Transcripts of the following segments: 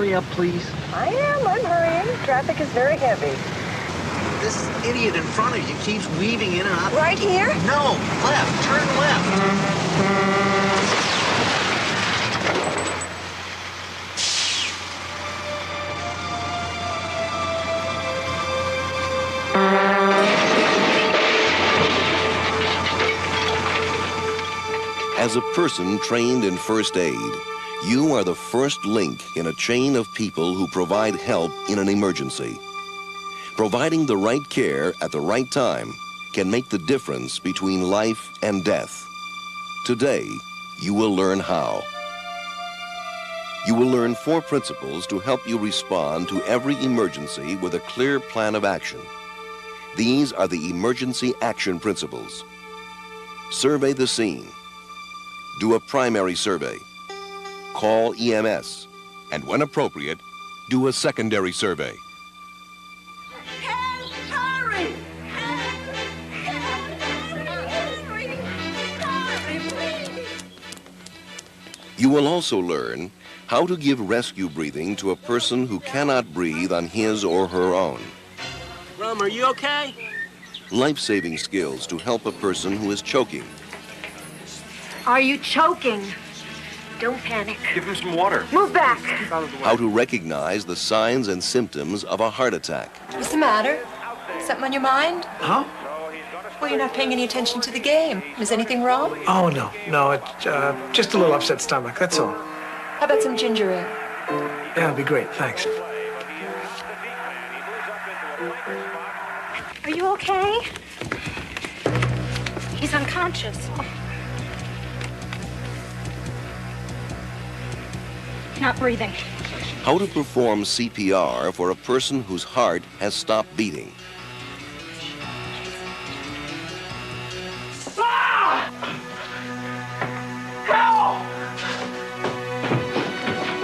hurry up, please? I am. I'm hurrying. Traffic is very heavy. This idiot in front of you keeps weaving in and out. Right here? No, left. Turn left. As a person trained in first aid, you are the first link in a chain of people who provide help in an emergency. Providing the right care at the right time can make the difference between life and death. Today, you will learn how. You will learn 4 principles to help you respond to every emergency with a clear plan of action. These are the emergency action principles. Survey the scene. Do a primary survey. Call EMS. And when appropriate, do a secondary survey. Help! Hurry! Help! Hurry! Hurry, please! You will also learn how to give rescue breathing to a person who cannot breathe on his or her own. Rum, are you okay? Life-saving skills to help a person who is choking. Are you choking? Don't panic. Give him some water. Move back. How to recognize the signs and symptoms of a heart attack. What's the matter? Something on your mind? Huh? Well, you're not paying any attention to the game. Is anything wrong? Oh, no. No, it's just a little upset stomach, that's all. How about some ginger ale? Yeah, it'll be great, thanks. Are you okay? He's unconscious. Not breathing. How to perform CPR for a person whose heart has stopped beating.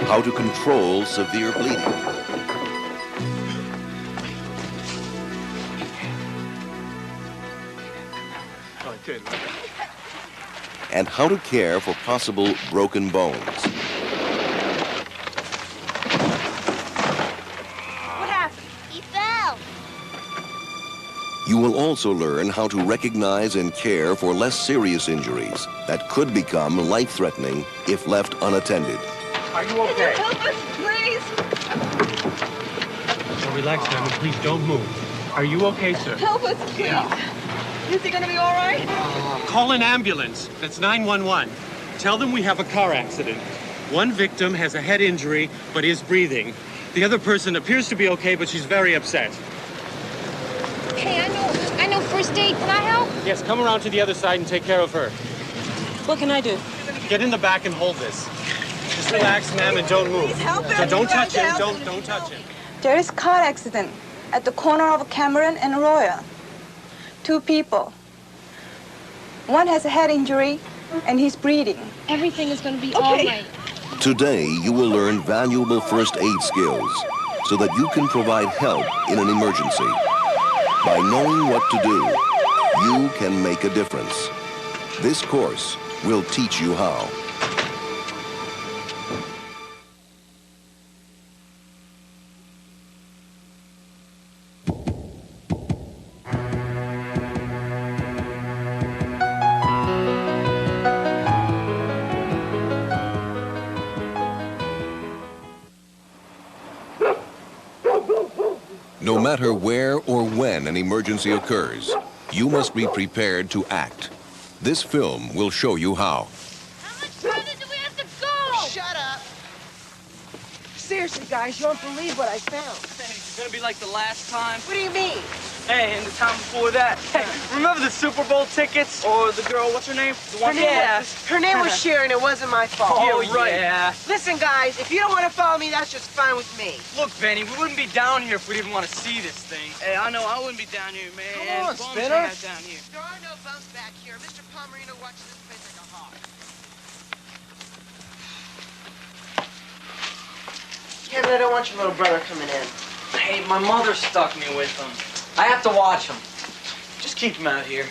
How to control severe bleeding. And how to care for possible broken bones. What happened? He fell. You will also learn how to recognize and care for less serious injuries that could become life-threatening if left unattended. Are you okay? Help us, please! Now relax, Simon. Please don't move. Are you okay, sir? Help us, please! Is he gonna be all right? Call an ambulance. That's 911. Tell them we have a car accident. One victim has a head injury, but is breathing. The other person appears to be okay, but she's very upset. Hey, I know first aid. Can I help? Yes, come around to the other side and take care of her. What can I do? Get in the back and hold this. Just relax, ma'am, and don't move. Please help him. So don't You touch him. guys help Don't touch him. There is car accident at the corner of Cameron and Royal. 2 people. One has a head injury and he's bleeding. Everything is going to be all right. Today, you will learn valuable first aid skills so that you can provide help in an emergency. By knowing what to do, you can make a difference. This course will teach you how. No matter where or when an emergency occurs, you must be prepared to act. This film will show you how. How much further do we have to go? Shut up! Seriously, guys, you won't believe what I found. It's gonna be like the last time. What do you mean? Hey, and the time before that. Hey, remember the Super Bowl tickets? Or the girl, what's her name? The one Her name was Sharon. It wasn't my fault. Oh, right. Yeah. Listen, guys, if you don't want to follow me, that's just fine with me. Look, Benny, we wouldn't be down here if we didn't want to see this thing. Hey, I know I wouldn't be down here, man. Come on, Bums Spinner. hang out down here. There are no bumps back here. Mr. Pomerino watches this place like a hawk. Kevin, I don't want your little brother coming in. Hey, my mother stuck me with him. I have to watch him. Just keep him out here.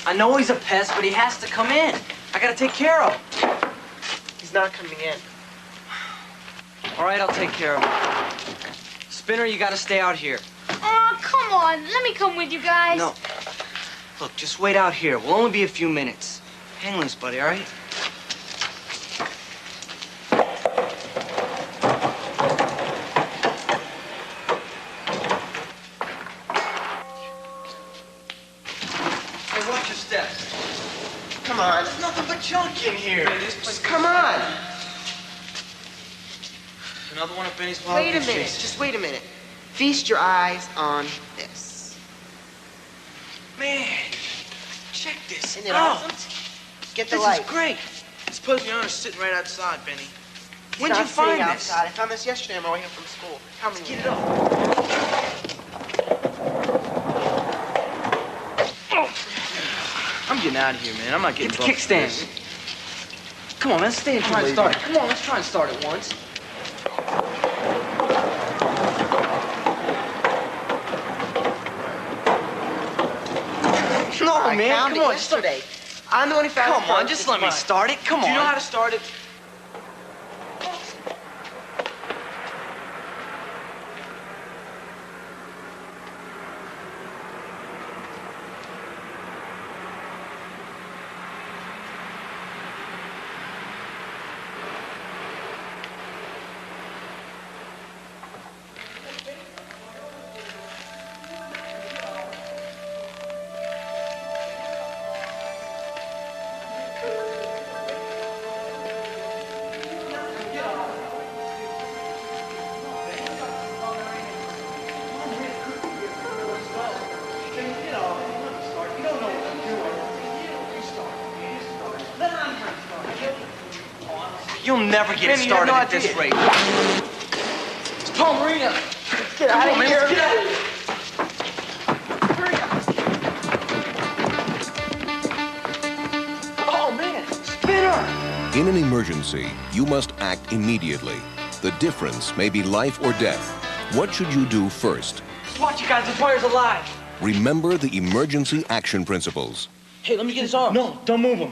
I know he's a pest, but he has to come in. I gotta take care of him. He's not coming in. All right, I'll take care of him. Spinner, you gotta stay out here. Oh, come on. Let me come with you guys. No. Look, just wait out here. We'll only be a few minutes. Hang loose, buddy, all right? Hey, watch your steps. Come on. There's nothing but junk in here. Just come on. Another one of Benny's wild Wait a goose minute. chases. Just wait a minute. Feast your eyes on this. Man, check this Isn't it out. awesome? Get the This light. is great. Suppose the owner's sitting right outside, Benny. It's When'd you not sitting find this? outside. I found this yesterday on my way home from school. How many? Get it up. I'm getting out of here, man. I'm not getting broke. Kickstand. Come on, man. Stay and try and start it. Come on, let's try and start it once. No, I man. found Come it on, just let- yesterday. I'm the one who found it. Come on, first. just It's let me mine. start it. Come on. Do you know how to start it? You'll never get Benny, you started have at no this idea. rate. It's Paul Marino. Get out of man, here. let's get out of here. Hurry up. Oh, man. Spinner. In an emergency, you must act immediately. The difference may be life or death. What should you do first? Watch, you guys. The fire's alive. Remember the emergency action principles. Hey, let me get his arm. No, don't move him.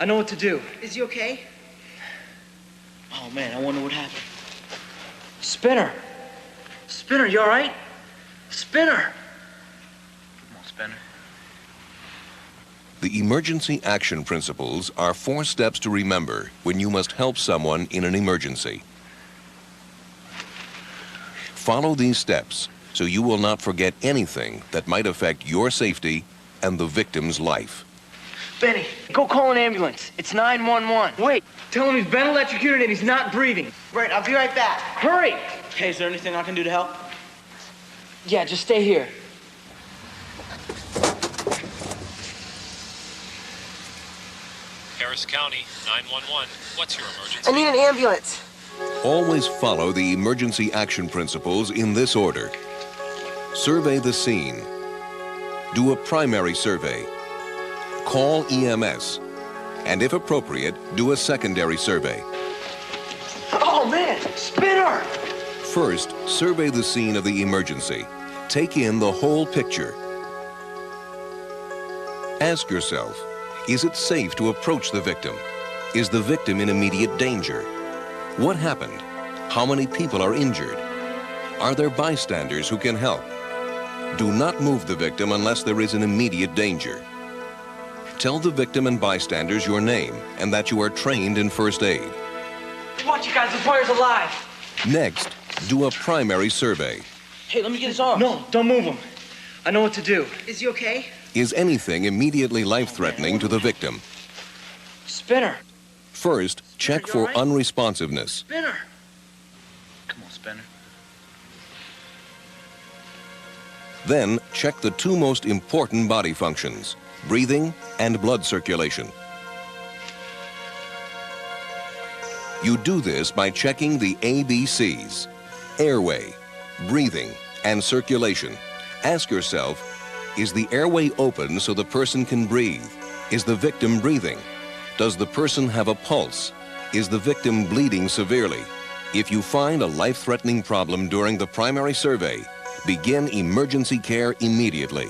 I know what to do. Is he okay? Oh, man, I wonder what happened. Spinner. Spinner, you all right? Spinner. Come on, Spinner. The emergency action principles are 4 steps to remember when you must help someone in an emergency. Follow these steps so you will not forget anything that might affect your safety and the victim's life. Benny, go call an ambulance. It's 911. Wait, tell him he's been electrocuted and he's not breathing. Right, I'll be right back. Hurry! Hey, is there anything I can do to help? Yeah, just stay here. Harris County, 911. What's your emergency? I need an ambulance. Always follow the emergency action principles in this order. Survey the scene. Do a primary survey. Call EMS. And if appropriate, do a secondary survey. Oh, man! Spinner! First, survey the scene of the emergency. Take in the whole picture. Ask yourself, is it safe to approach the victim? Is the victim in immediate danger? What happened? How many people are injured? Are there bystanders who can help? Do not move the victim unless there is an immediate danger. Tell the victim and bystanders your name and that you are trained in first aid. Watch, you guys. The fire's alive. Next, do a primary survey. Hey, let me get his arm. No, don't move him. I know what to do. Is he okay? Is anything immediately life-threatening to the victim? Spinner. First, check for unresponsiveness. Spinner. Come on, Spinner. Then, check the 2 most important body functions, breathing and blood circulation. You do this by checking the ABCs: airway, breathing, and circulation. Ask yourself, is the airway open so the person can breathe? Is the victim breathing? Does the person have a pulse? Is the victim bleeding severely? If you find a life-threatening problem during the primary survey, begin emergency care immediately.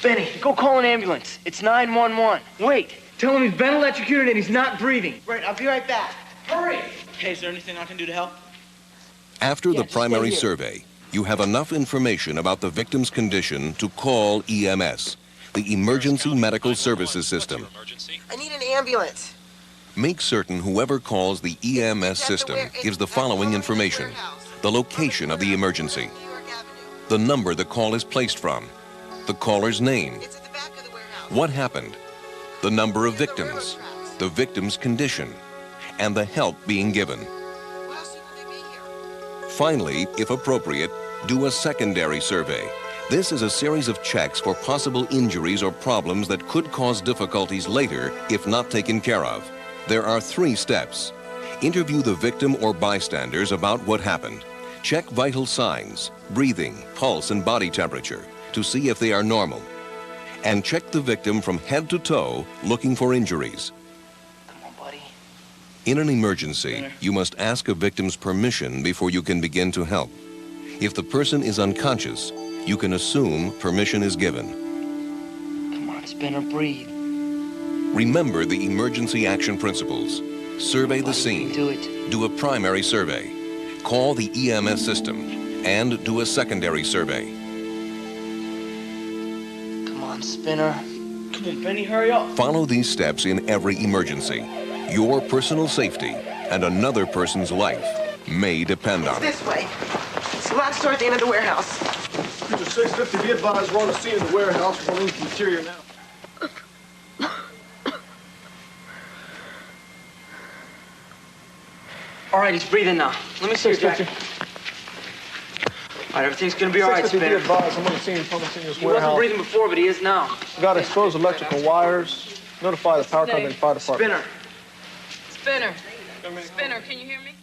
Benny, go call an ambulance. It's 911. Wait, Tell him he's been electrocuted and he's not breathing. Right, I'll be right back. Hurry! Hey, is there anything I can do to help? After the just stay primary here. survey, you have enough information about the victim's condition to call EMS, the Emergency Medical Services System. Emergency? I need an ambulance. Make certain whoever calls the EMS system gives the following information: the location of the emergency, New York Avenue. the number the call is placed from, the caller's name, It's at the back of the warehouse. what happened, the number of victims, the victim's condition, and the help being given. How soon will they be here? Finally, if appropriate, do a secondary survey. This is a series of checks for possible injuries or problems that could cause difficulties later if not taken care of. There are 3 steps. Interview the victim or bystanders about what happened. Check vital signs, breathing, pulse, and body temperature to see if they are normal. And check the victim from head to toe, looking for injuries. Come on, buddy. In an emergency, you must ask a victim's permission before you can begin to help. If the person is unconscious, you can assume permission is given. Come on, Spinner, breathe. Remember the emergency action principles. Survey the scene. Do it. Do a primary survey. Call the EMS system and do a secondary survey. Come on, Spinner. Come on, Benny, hurry up. Follow these steps in every emergency. Your personal safety and another person's life may depend on it. This way. It's the last store at the end of the warehouse. User 650, be advised, we're on the scene in the warehouse. We're going to the interior now. All right, he's breathing now. Let me see your jacket. All right, everything's gonna be all right, 650, be Spinner. advised, I'm on the scene from the scene in this He wasn't warehouse. breathing before, but he is now. We got exposed electrical wires. Notify the power company and fire department. Spinner. Spinner. Spinner, can you hear me?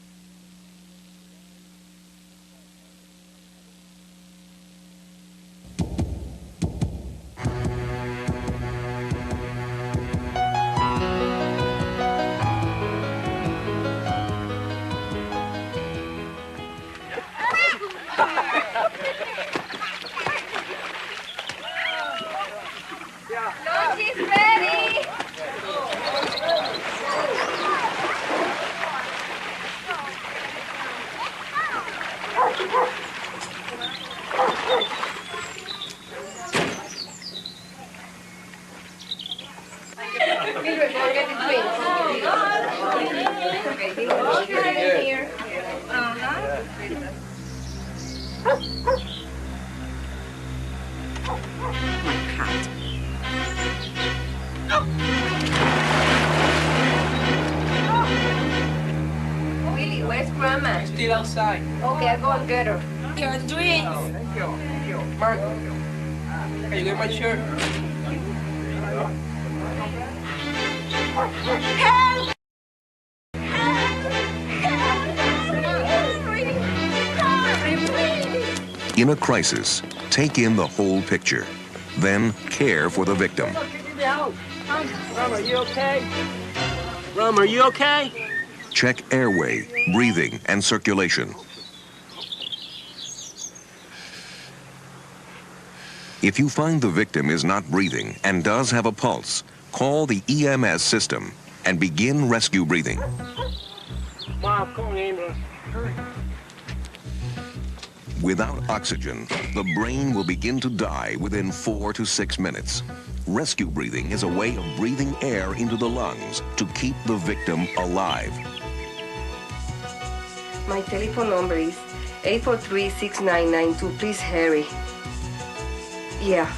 Lunch is ready. Mildred, forget the drinks. Okay, here. Willie, where's Grandma? Still outside. Okay, I'll go and get her. Your drinks. Mark, can you get my shirt? Help! In a crisis, take in the whole picture. Then care for the victim. Rum, are you okay? Rum, are you okay? Check airway, breathing, and circulation. If you find the victim is not breathing and does have a pulse, call the EMS system and begin rescue breathing. Mom, call an ambulance. Without oxygen, the brain will begin to die within 4 to 6 minutes. Rescue breathing is a way of breathing air into the lungs to keep the victim alive. My telephone number is 843-6992. Please hurry. Yeah.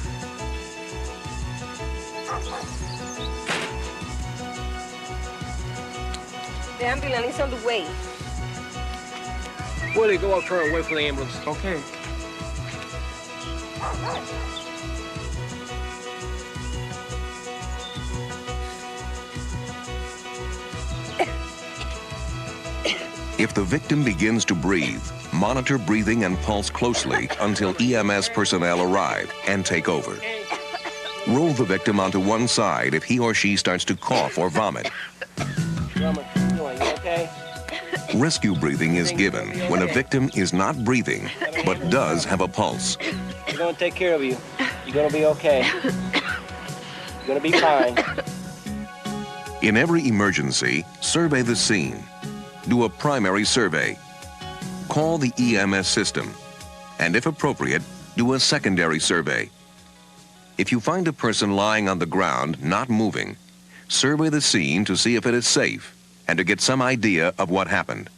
The ambulance is on the way. Willie, go up to her and wait for the ambulance. Okay. If the victim begins to breathe, monitor breathing and pulse closely until EMS personnel arrive and take over. Roll the victim onto one side if he or she starts to cough or vomit. Rum, you okay? Rescue breathing is given when a victim is not breathing but does have a pulse. We're gonna take care of you. You're gonna be okay. You're gonna be fine. In every emergency, survey the scene. Do a primary survey. Call the EMS system. And if appropriate, do a secondary survey. If you find a person lying on the ground, not moving, survey the scene to see if it is safe and to get some idea of what happened.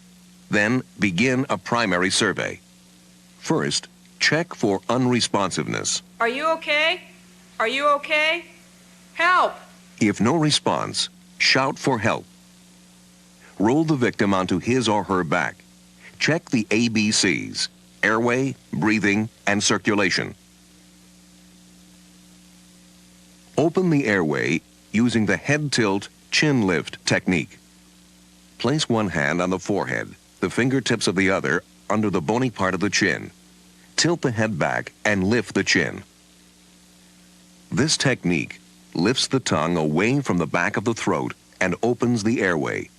Then begin a primary survey. First, check for unresponsiveness. Are you okay? Are you okay? Help! If no response, shout for help. Roll the victim onto his or her back. Check the ABCs: airway, breathing, and circulation. Open the airway using the head tilt, chin lift technique. Place one hand on the forehead, the fingertips of the other under the bony part of the chin. Tilt the head back and lift the chin. This technique lifts the tongue away from the back of the throat and opens the airway.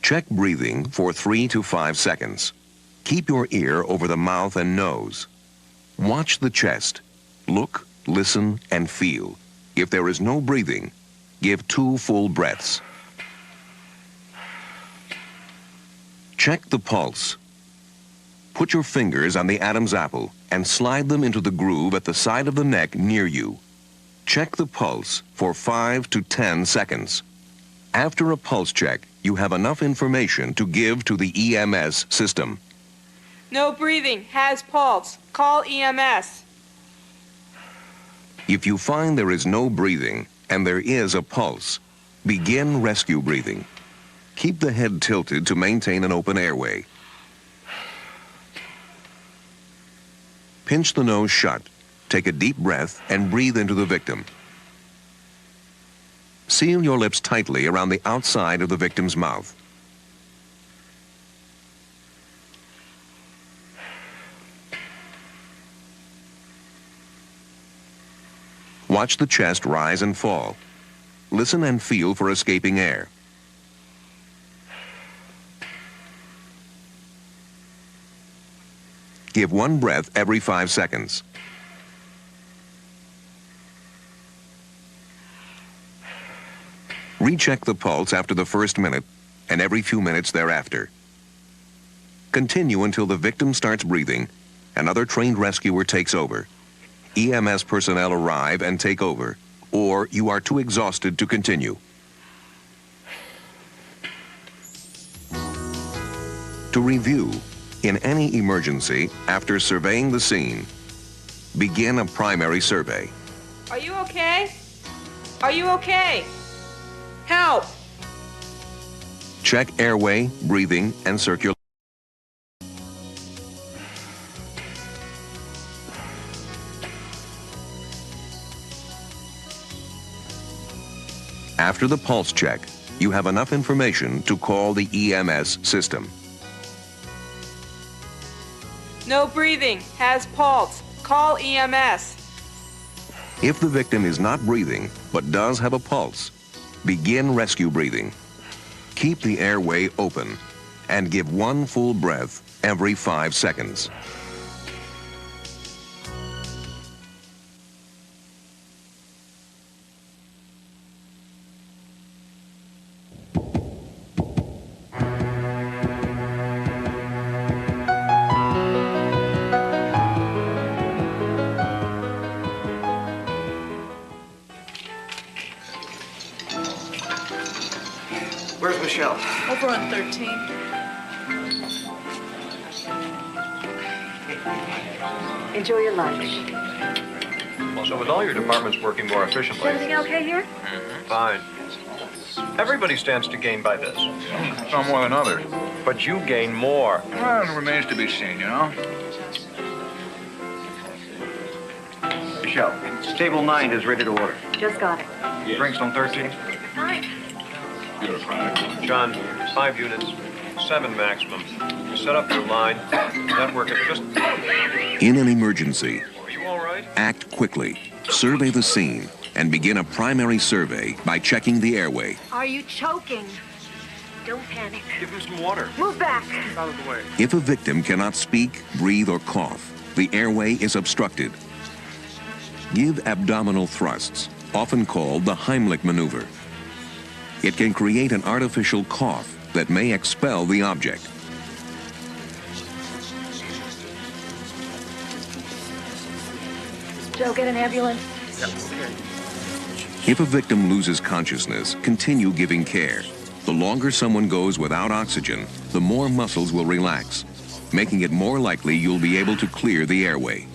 Check breathing for 3 to 5 seconds. Keep your ear over the mouth and nose. Watch the chest. Look, listen, and feel. If there is no breathing, give 2 full breaths. Check the pulse. Put your fingers on the Adam's apple and slide them into the groove at the side of the neck near you. Check the pulse for 5 to 10 seconds. After a pulse check, you have enough information to give to the EMS system. No breathing. Has pulse. Call EMS. If you find there is no breathing and there is a pulse, begin rescue breathing. Keep the head tilted to maintain an open airway. Pinch the nose shut. Take a deep breath and breathe into the victim. Seal your lips tightly around the outside of the victim's mouth. Watch the chest rise and fall. Listen and feel for escaping air. Give 1 breath every 5 seconds. Recheck the pulse after the first minute and every few minutes thereafter. Continue until the victim starts breathing. Another trained rescuer takes over. EMS personnel arrive and take over, or you are too exhausted to continue. To review, in any emergency, after surveying the scene, begin a primary survey. Are you okay? Are you okay? Help! Check airway, breathing, and circulation. After the pulse check, you have enough information to call the EMS system. No breathing. Has pulse. Call EMS. If the victim is not breathing but does have a pulse, begin rescue breathing. Keep the airway open and give 1 full breath every 5 seconds. Where's Michelle? Over on 13. Enjoy your lunch. So with all your departments working more efficiently... Everything okay here? Fine. Everybody stands to gain by this. Some more than others. But you gain more. Well, it remains to be seen, you know? Michelle, table 9 is ready to order. Just got it. Drinks on 13? Fine. John, 5 units, 7 maximum. Set up your line. Network it just... In an emergency, Are you all right? act quickly. Survey the scene and begin a primary survey by checking the airway. Are you choking? Don't panic. Give him some water. Move back. Out of the way. If a victim cannot speak, breathe, or cough, the airway is obstructed. Give abdominal thrusts often called the Heimlich maneuver. It can create an artificial cough that may expel the object. Joe, get an ambulance. If a victim loses consciousness, continue giving care. The longer someone goes without oxygen, the more muscles will relax, making it more likely you'll be able to clear the airway.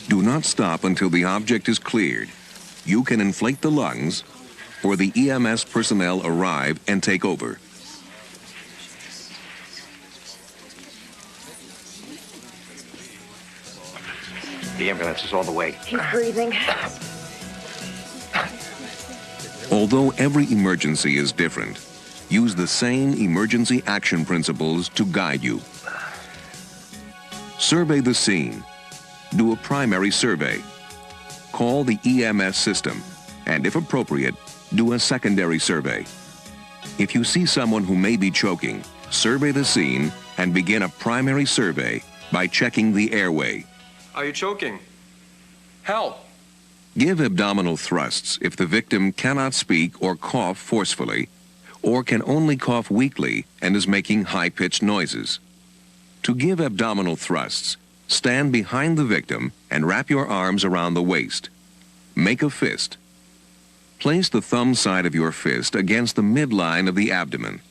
Do not stop until the object is cleared. You can inflate the lungs, or the EMS personnel arrive and take over. The ambulance is all the way. He's breathing. Although every emergency is different, use the same emergency action principles to guide you. Survey the scene. Do a primary survey. Call the EMS system, and if appropriate, do a secondary survey. If you see someone who may be choking, survey the scene and begin a primary survey by checking the airway. Are you choking? Help! Give abdominal thrusts if the victim cannot speak or cough forcefully, or can only cough weakly and is making high-pitched noises. To give abdominal thrusts, stand behind the victim and wrap your arms around the waist. Make a fist. Place the thumb side of your fist against the midline of the abdomen,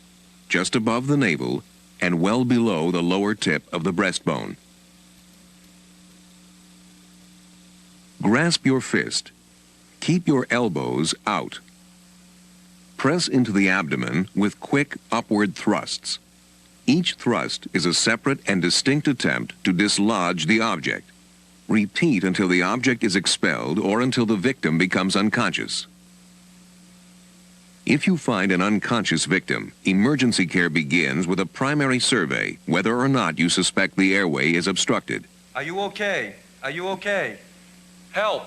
just above the navel and well below the lower tip of the breastbone. Grasp your fist. Keep your elbows out. Press into the abdomen with quick upward thrusts. Each thrust is a separate and distinct attempt to dislodge the object. Repeat until the object is expelled or until the victim becomes unconscious. If you find an unconscious victim, emergency care begins with a primary survey whether or not you suspect the airway is obstructed. Are you okay? Are you okay? Help!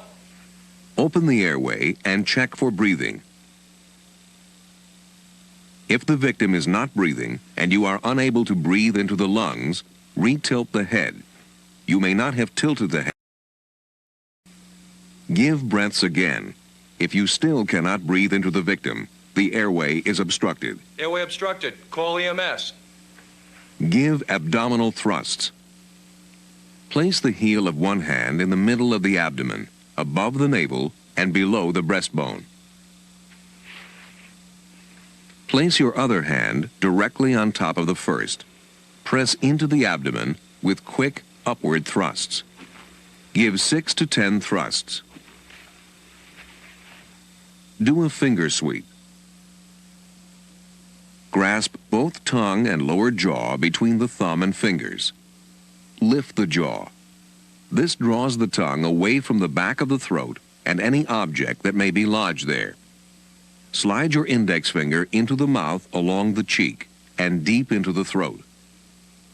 Open the airway and check for breathing. If the victim is not breathing and you are unable to breathe into the lungs, retilt the head. You may not have tilted the head. Give breaths again. If you still cannot breathe into the victim, the airway is obstructed. Airway obstructed. Call EMS. Give abdominal thrusts. Place the heel of one hand in the middle of the abdomen, above the navel and below the breastbone. Place your other hand directly on top of the first. Press into the abdomen with quick upward thrusts. Give 6 to 10 thrusts. Do a finger sweep. Grasp both tongue and lower jaw between the thumb and fingers. Lift the jaw. This draws the tongue away from the back of the throat and any object that may be lodged there. Slide your index finger into the mouth along the cheek and deep into the throat.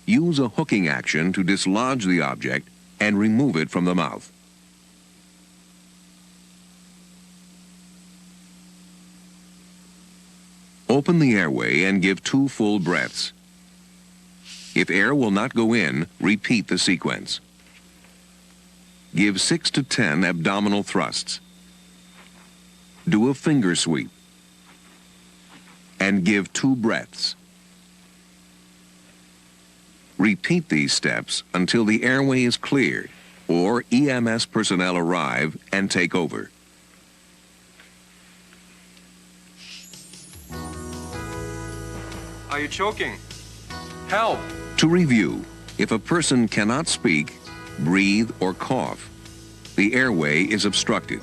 Use a hooking action to dislodge the object and remove it from the mouth. Open the airway and give 2 full breaths. If air will not go in, repeat the sequence. Give 6 to 10 abdominal thrusts. Do a finger sweep. And give 2 breaths. Repeat these steps until the airway is cleared or EMS personnel arrive and take over. Are you choking? Help! To review, if a person cannot speak, breathe, or cough, the airway is obstructed.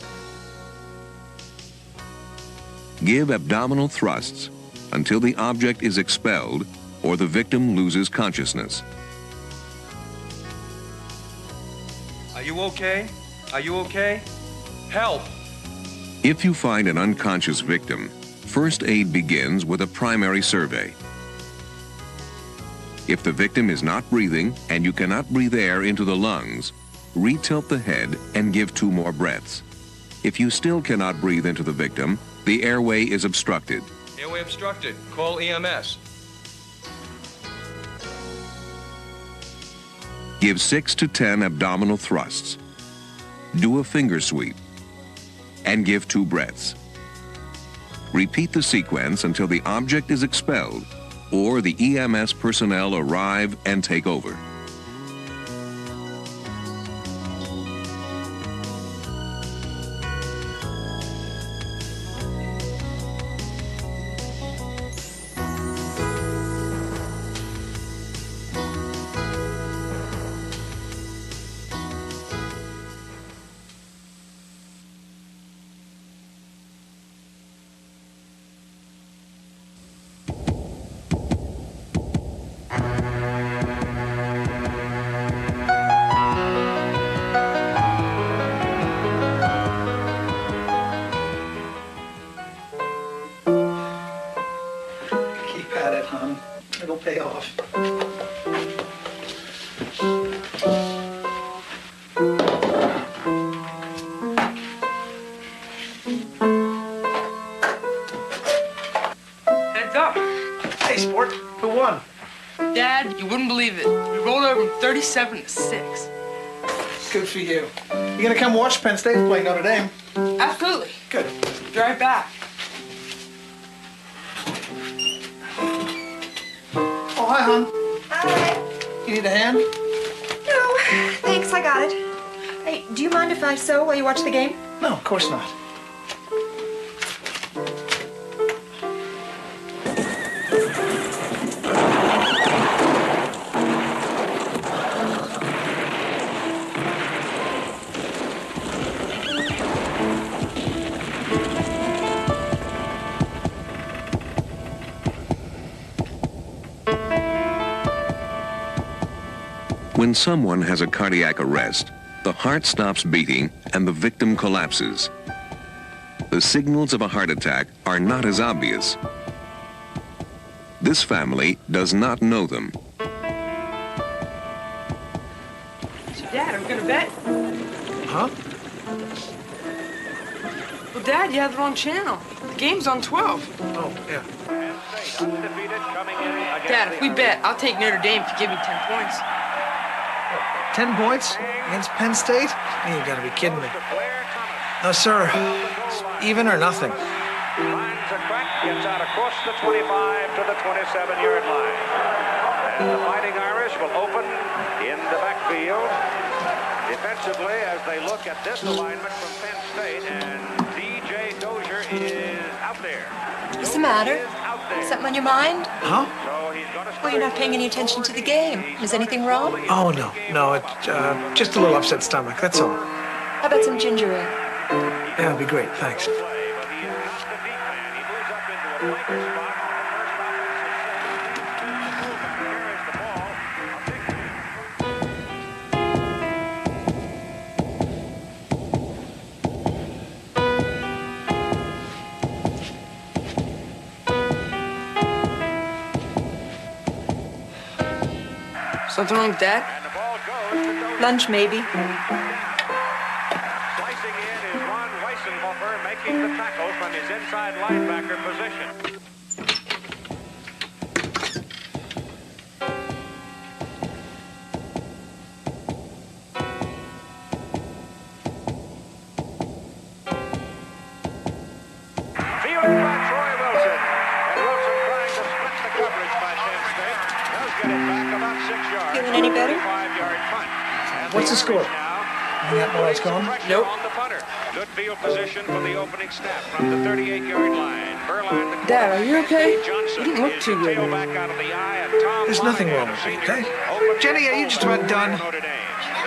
Give abdominal thrusts until the object is expelled or the victim loses consciousness. Are you okay? Are you okay? Help! If you find an unconscious victim, first aid begins with a primary survey. If the victim is not breathing and you cannot breathe air into the lungs, retilt the head and give 2 more breaths. If you still cannot breathe into the victim, the airway is obstructed. Airway obstructed. Call EMS. Give 6 to 10 abdominal thrusts. Do a finger sweep. And give 2 breaths. Repeat the sequence until the object is expelled or the EMS personnel arrive and take over. Keep at it, hon. It'll pay off. Heads up. Hey, sport. Who won? Dad, you wouldn't believe it. We rolled over them 37-6. Good for you. You gonna come watch Penn State play Notre Dame? Absolutely. Good. Drive back. Oh, hi, hon. Hi. You need a hand? No, thanks, I got it. Hey, do you mind if I sew while you watch the game? No, of course not. When someone has a cardiac arrest, the heart stops beating and the victim collapses. The signals of a heart attack are not as obvious. This family does not know them. So, Dad, I'm gonna bet. Huh? Well, Dad, you have the wrong channel. The game's on 12. Oh, yeah. Dad, if we bet, I'll take Notre Dame if you give me 10 points. 10 points against Penn State? You gotta be kidding me. No, sir. It's even or nothing. Finds a crack, gets out across the 25 to the 27-yard line. And the Fighting Irish will open in the backfield defensively as they look at this alignment from Penn State, and DJ Dozier is out there. What's the matter? Something on your mind? Huh? Well, you're not paying any attention to the game. Is anything wrong? Oh, no. No, it's just a little upset stomach, that's all. How about some ginger ale? Yeah, it'll be great, thanks. Something wrong with Dad? Lunch, maybe. Slicing in is Ron Weissenhofer, making the tackle from his inside linebacker position. Fielded by Troy Wilson. And Wilson trying to split the coverage by Penn State. Does get it back about 6 yards. Feeling any better? 5-yard punt. What's the score? You got where it's going? Nope. On the punter. Good field position for the opening snap from the 38-yard line. Berline, the Dad, are you okay? Johnson You didn't look is too good. tailback out of the eye, and Tom There's nothing wrong with me, okay? Jenny, are you just about done? Notre Dame.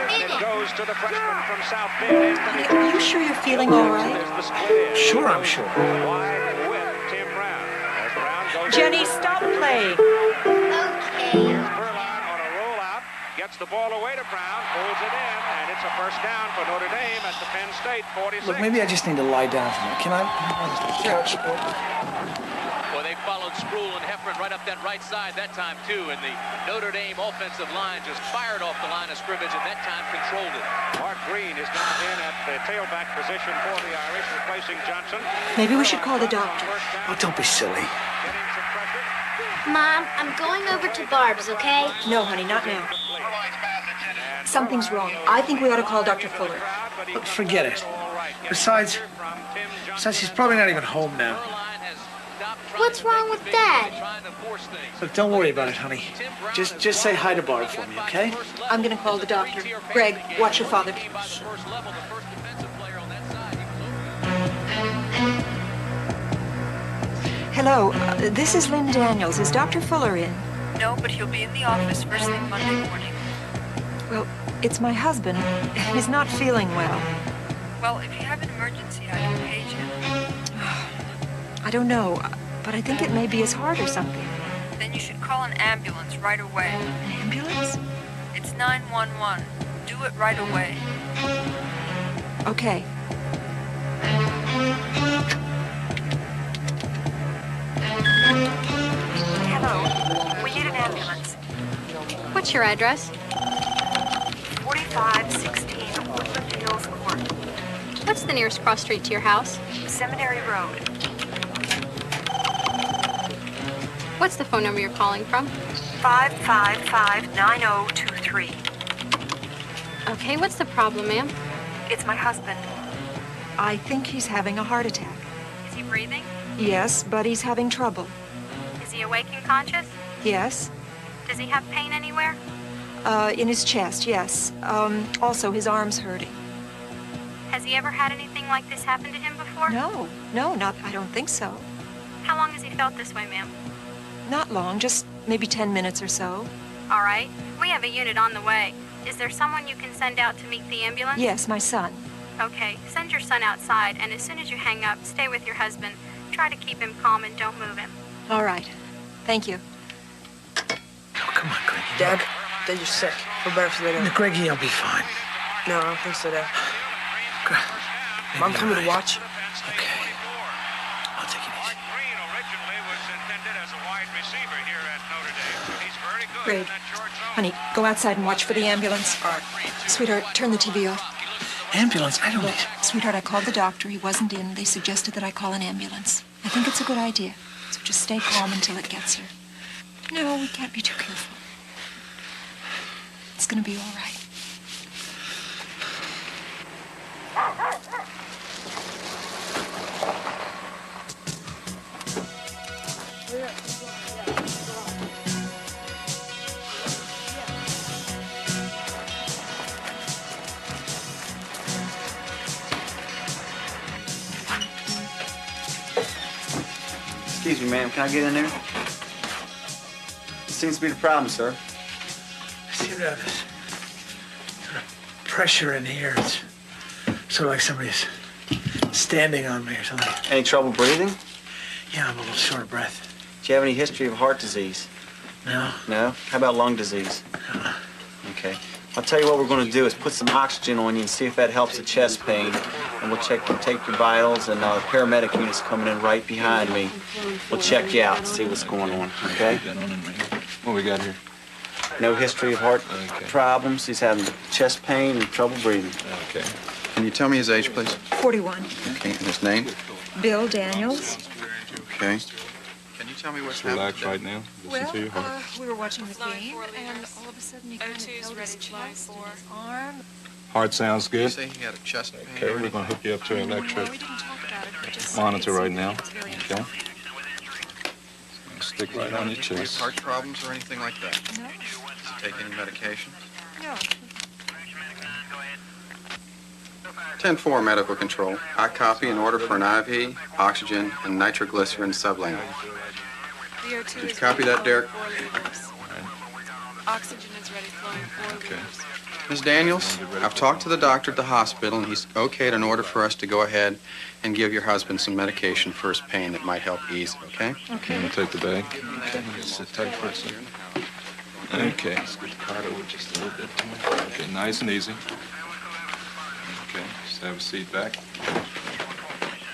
It goes to the freshman from South Bend. Are you sure you're feeling all right? Sure, I'm sure. Wide with Tim Brown. As Brown goes Jenny, stop playing. Here's Berline on a rollout. Gets the ball away to Brown. Pulls it in, and it's a first down for Notre Dame at the Penn State 46. Look, maybe I just need to lie down for a minute. Can I? Couch. Well, they followed Sproul and Heffron right up that right side that time, too. And the Notre Dame offensive line just fired off the line of scrimmage and that time controlled it. Mark Green is now in at the tailback position for the Irish, replacing Johnson. Maybe we should call the doctor. Oh, don't be silly. Mom, I'm going over to Barb's, okay? No, honey, not now. Something's wrong. I think we ought to call Dr. Fuller. Look, forget it. Besides, he's probably not even home now. What's wrong with Dad? Look, don't worry about it, honey. Just say hi to Barb for me, okay? I'm going to call the doctor. Greg, watch your father. Hello, this is Lynn Daniels. Is Dr. Fuller in? No, but he'll be in the office first thing Monday morning. Well, it's my husband. He's not feeling well. Well, if you have an emergency, I can page him. I don't know, but I think it may be his heart or something. Then you should call an ambulance right away. An ambulance? It's 911. Do it right away. Okay. Hello. We need an ambulance. What's your address? 4516 Woodland Hills Court. What's the nearest cross street to your house? Seminary Road. What's the phone number you're calling from? 555-9023. Okay, what's the problem, ma'am? It's my husband. I think he's having a heart attack. Is he breathing? Yes, but he's having trouble. Is he awake and conscious? Yes. Does he have pain anywhere? In his chest, yes. Also, his arm's hurting. Has he ever had anything like this happen to him before? No, I don't think so. How long has he felt this way, ma'am? Not long, just maybe 10 minutes or so. All right. We have a unit on the way. Is there someone you can send out to meet the ambulance? Yes, my son. Okay. Send your son outside, and as soon as you hang up, stay with your husband. Try to keep him calm and don't move him. All right. Thank you. Oh, come on, Greggy. Dad, Dad, you're sick. We're better for later. Greggy, I'll be fine. No, I don't think so, Dad. Maybe Mom told me you're to right. watch. Okay. I'll take it easy. Greg, honey, go outside and watch for the ambulance. All right. Sweetheart, turn the TV off. Ambulance? I don't Look, need... sweetheart, I called the doctor. He wasn't in. They suggested that I call an ambulance. I think it's a good idea. So just stay calm until it gets here. No, we can't be too careful. It's gonna be all right. Excuse me, ma'am. Can I get in there? What seems to be the problem, sir? I seem to have this sort of pressure in here. It's sort of like somebody's standing on me or something. Any trouble breathing? Yeah, I'm a little short of breath. Do you have any history of heart disease? No. No? How about lung disease? Okay. I'll tell you what we're going to do is put some oxygen on you and see if that helps the chest pain. And we'll take your vitals, and the paramedic unit's coming in right behind me. We'll check you out and see what's going on, okay? What we got here? No history of heart problems. He's having chest pain and trouble breathing. Okay. Can you tell me his age, please? 41. Okay, and his name? Bill Daniels. Okay. Can you tell me what's happening? Relax right now. Listen to your heart. We were watching the game, and all of a sudden he kind of held his chest and his arm. Heart sounds Did you good. say he had a chest pain? Okay, we're going to hook you up to an electric We didn't talk about it. We just monitor right now. it's very Okay. Stick right on your Do you have chest. heart problems or anything like that? No. Does he take any medication? No. 10-4 medical control. I copy an order for an IV, oxygen, and nitroglycerin sublane. VO2 Did you is copy ready, that, Derek? flowing 4 liters. Oxygen is ready, flowing 4 liters. Ms. Daniels, I've talked to the doctor at the hospital, and he's okayed an order for us to go ahead and give your husband some medication for his pain that might help ease it, okay? Okay. I'm going to take the bag. Okay. Sit tight for a second. Okay. Let's get the card over just a little bit. Okay, nice and easy. Okay, just have a seat back.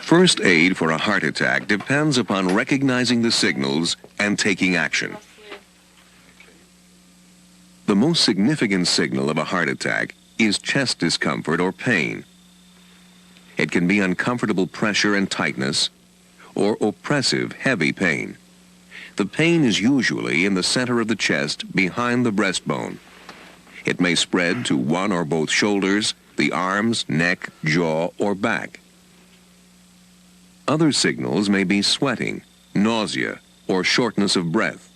First aid for a heart attack depends upon recognizing the signals and taking action. The most significant signal of a heart attack is chest discomfort or pain. It can be uncomfortable pressure and tightness or oppressive, heavy pain. The pain is usually in the center of the chest behind the breastbone. It may spread to one or both shoulders, the arms, neck, jaw, or back. Other signals may be sweating, nausea, or shortness of breath.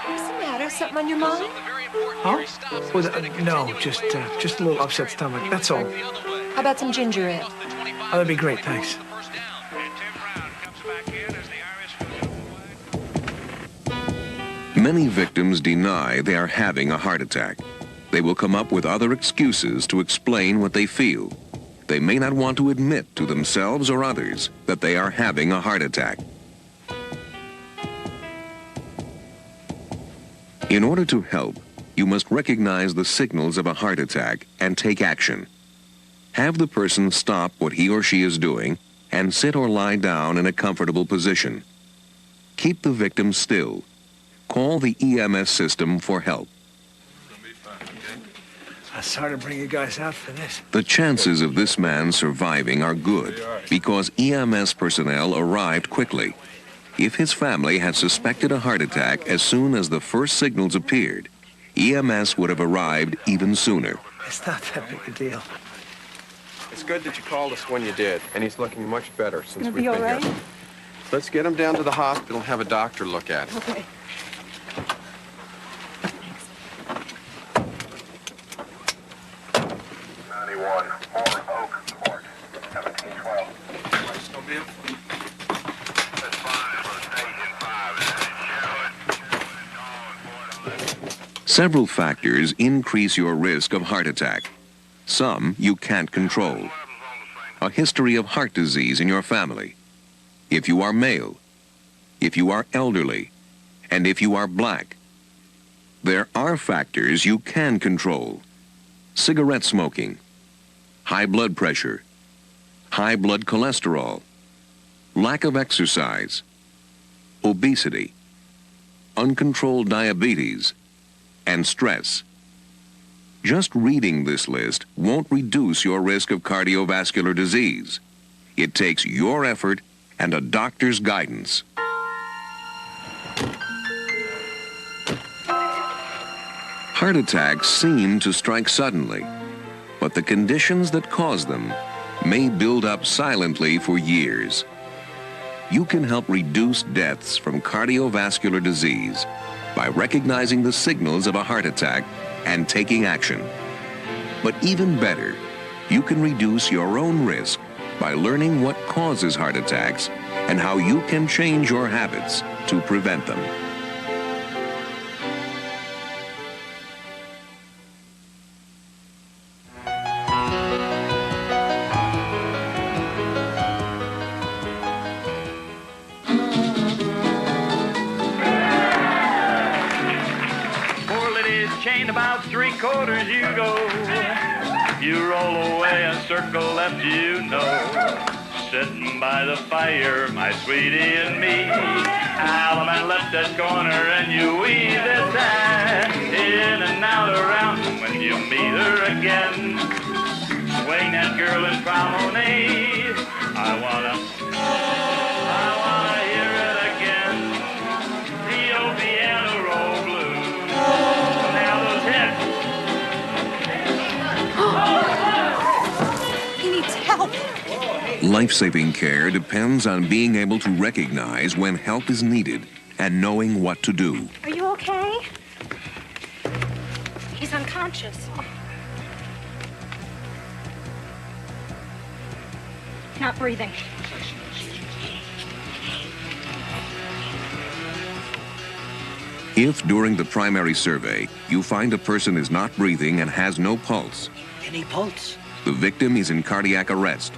What's the matter? Something on your mind? Huh? No, just a little upset stomach. That's all. How about some ginger ale? Oh, that'd be great, thanks. Many victims deny they are having a heart attack. They will come up with other excuses to explain what they feel. They may not want to admit to themselves or others that they are having a heart attack. In order to help, you must recognize the signals of a heart attack and take action. Have the person stop what he or she is doing and sit or lie down in a comfortable position. Keep the victim still. Call the EMS system for help. Sorry to bring you guys out for this. The chances of this man surviving are good because EMS personnel arrived quickly. If his family had suspected a heart attack as soon as the first signals appeared, EMS would have arrived even sooner. It's not that big a deal. It's good that you called us when you did, and he's looking much better since Gonna we've be all been right? here. Let's get him down to the hospital and have a doctor look at him. Okay. Several factors increase your risk of heart attack. Some you can't control. A history of heart disease in your family. If you are male. If you are elderly. And if you are black. There are factors you can control. Cigarette smoking. High blood pressure. High blood cholesterol. Lack of exercise. Obesity. Uncontrolled diabetes. And stress. Just reading this list won't reduce your risk of cardiovascular disease. It takes your effort and a doctor's guidance. Heart attacks seem to strike suddenly, but the conditions that cause them may build up silently for years. You can help reduce deaths from cardiovascular disease by recognizing the signals of a heart attack and taking action. But even better, you can reduce your own risk by learning what causes heart attacks and how you can change your habits to prevent them. Chained about 3/4 you go. You roll away a circle left you know. Sitting by the fire, my sweetie and me. Alabama left that corner and you weave this hand in and out around when you meet her again. Swing that girl in promenade. I wanna hear it again. The old piano roll blues. He needs help. Life-saving care depends on being able to recognize when help is needed and knowing what to do. Are you okay? He's unconscious. Not breathing. If during the primary survey you find a person is not breathing and has no pulse, Any pulse? the victim is in cardiac arrest.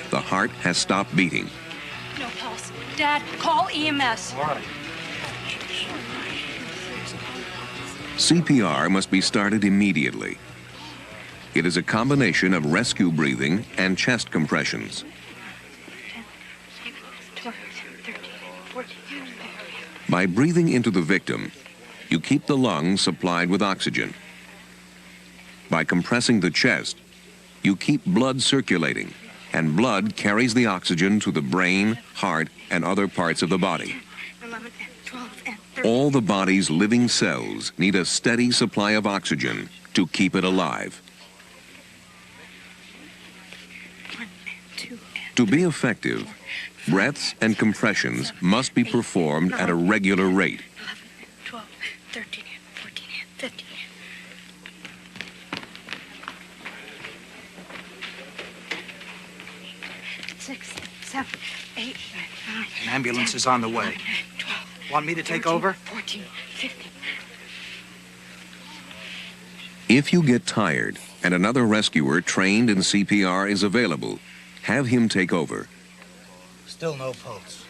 The heart has stopped beating. No pulse. Dad, call EMS. CPR must be started immediately. It is a combination of rescue breathing and chest compressions. 12, 13, 14. By breathing into the victim, you keep the lungs supplied with oxygen. By compressing the chest, you keep blood circulating, and blood carries the oxygen to the brain, heart, and other parts of the body. 11 and 12 and All the body's living cells need a steady supply of oxygen to keep it alive. To be effective, breaths and compressions must be performed at a regular rate. 12, 13, 14, 15. Six, 7, 8, 9. An ambulance is on the way. 12. Want me to take over? 14, 15. If you get tired and another rescuer trained in CPR is available, have him take over. Still no pulse.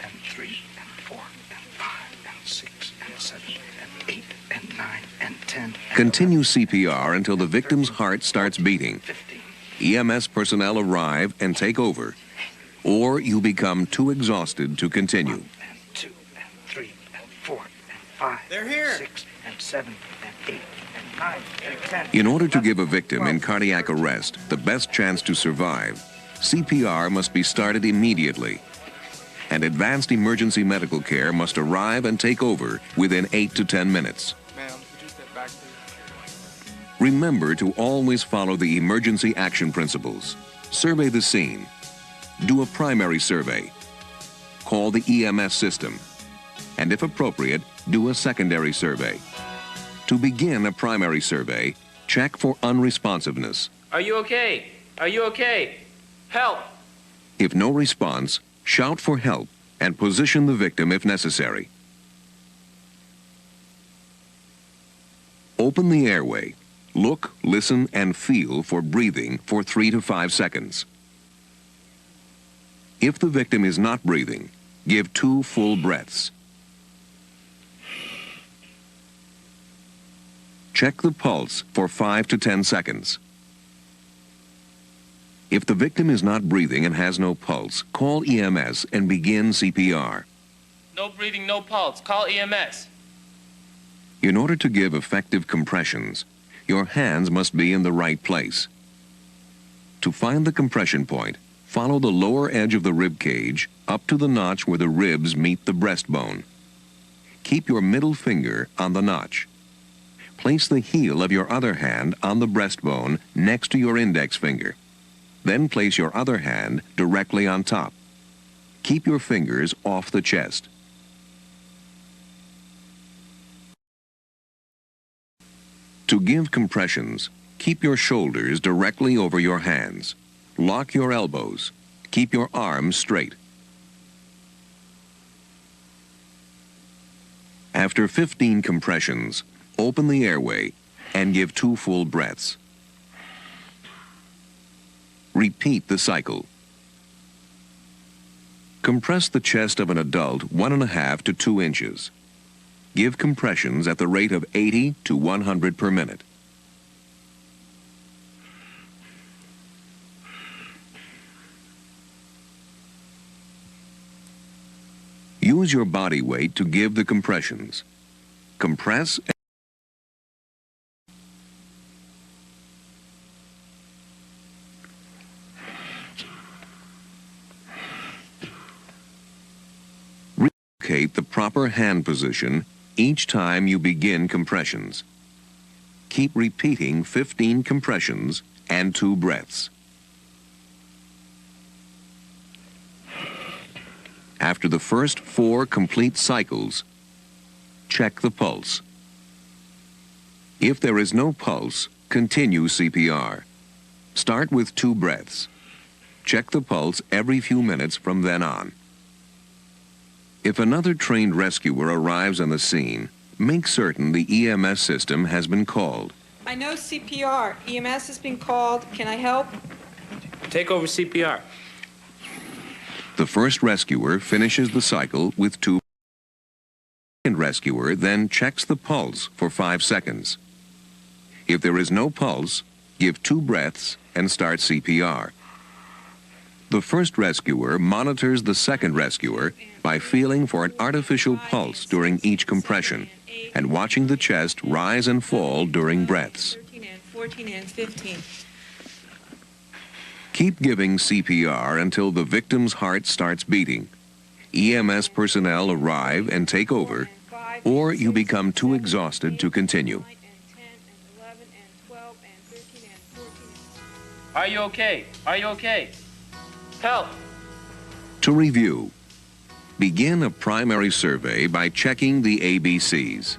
And 3, and 4, and 5, and 6, and 7, and 8, and 9, and 10. Continue CPR until the victim's heart starts beating. EMS personnel arrive and take over, or you become too exhausted to continue. 1, and 2, and 3, and 4, and 5. They're here. 6, and 7, and 8, and 9, and 10. In order to give a victim in cardiac arrest the best chance to survive, CPR must be started immediately, and advanced emergency medical care must arrive and take over within 8 to 10 minutes. Ma'am, could you step back, please? Remember to always follow the emergency action principles. Survey the scene. Do a primary survey. Call the EMS system. And if appropriate, do a secondary survey. To begin a primary survey, check for unresponsiveness. Are you okay? Are you okay? Help! If no response, shout for help and position the victim if necessary. Open the airway. Look, listen, and feel for breathing for 3 to 5 seconds. If the victim is not breathing, give 2 full breaths. Check the pulse for 5 to 10 seconds. If the victim is not breathing and has no pulse, call EMS and begin CPR. No breathing, no pulse. Call EMS. In order to give effective compressions, your hands must be in the right place. To find the compression point, follow the lower edge of the rib cage up to the notch where the ribs meet the breastbone. Keep your middle finger on the notch. Place the heel of your other hand on the breastbone next to your index finger. Then place your other hand directly on top. Keep your fingers off the chest. To give compressions, keep your shoulders directly over your hands. Lock your elbows. Keep your arms straight. After 15 compressions, open the airway and give 2 full breaths. Repeat the cycle. Compress the chest of an adult 1.5 to 2 inches. Give compressions at the rate of 80 to 100 per minute. Use your body weight to give the compressions. Compress Relocate the proper hand position each time you begin compressions. Keep repeating 15 compressions and 2 breaths. After the first 4 complete cycles, check the pulse. If there is no pulse, continue CPR. Start with 2 breaths. Check the pulse every few minutes from then on. If another trained rescuer arrives on the scene, make certain the EMS system has been called. I know CPR. EMS has been called. Can I help? Take over CPR. The first rescuer finishes the cycle with 2. The second rescuer then checks the pulse for 5 seconds. If there is no pulse, give 2 breaths and start CPR. The first rescuer monitors the second rescuer by feeling for an artificial pulse during each compression and watching the chest rise and fall during breaths. 13 and 14 and 15. Keep giving CPR until the victim's heart starts beating. EMS personnel arrive and take over, or you become too exhausted to continue. Are you okay? Are you okay? Help! To review, begin a primary survey by checking the ABCs.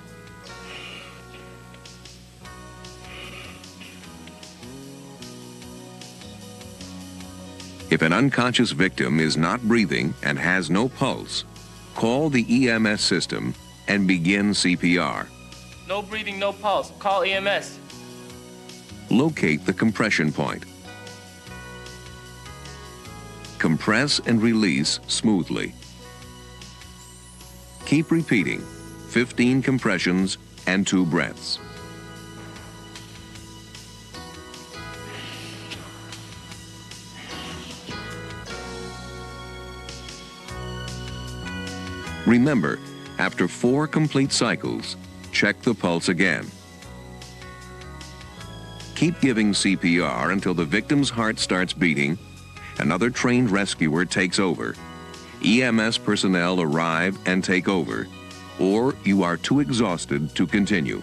If an unconscious victim is not breathing and has no pulse, call the EMS system and begin CPR. No breathing, no pulse. Call EMS. Locate the compression point. Compress and release smoothly. Keep repeating 15 compressions and 2 breaths. Remember, after 4 complete cycles, check the pulse again. Keep giving CPR until the victim's heart starts beating. Another trained rescuer takes over. EMS personnel arrive and take over, or you are too exhausted to continue.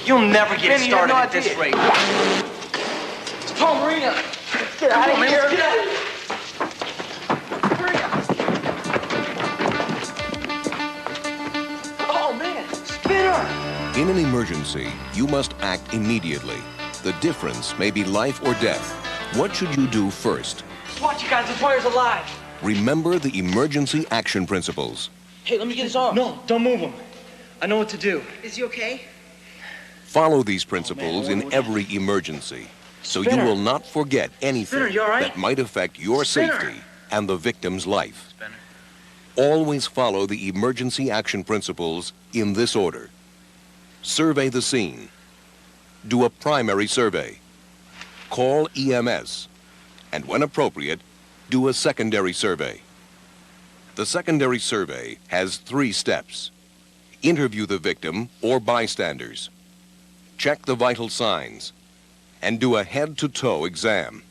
You'll never get started at this rate. It's Paul Marino. Get out of here. Get out. Oh, man. Spinner! In an emergency, you must act immediately. The difference may be life or death. What should you do first? Watch you guys, this wire's alive. Remember the emergency action principles. Hey, let me get his arm. No, don't move him. I know what to do. Is he okay? Follow these principles in every emergency, so you will not forget anything Spinner, you all right? that might affect your Spinner. safety and the victim's life. Always follow the emergency action principles in this order. Survey the scene. Do a primary survey. Call EMS. And when appropriate, do a secondary survey. The secondary survey has 3 steps. Interview the victim or bystanders. Check the vital signs, and do a head-to-toe exam.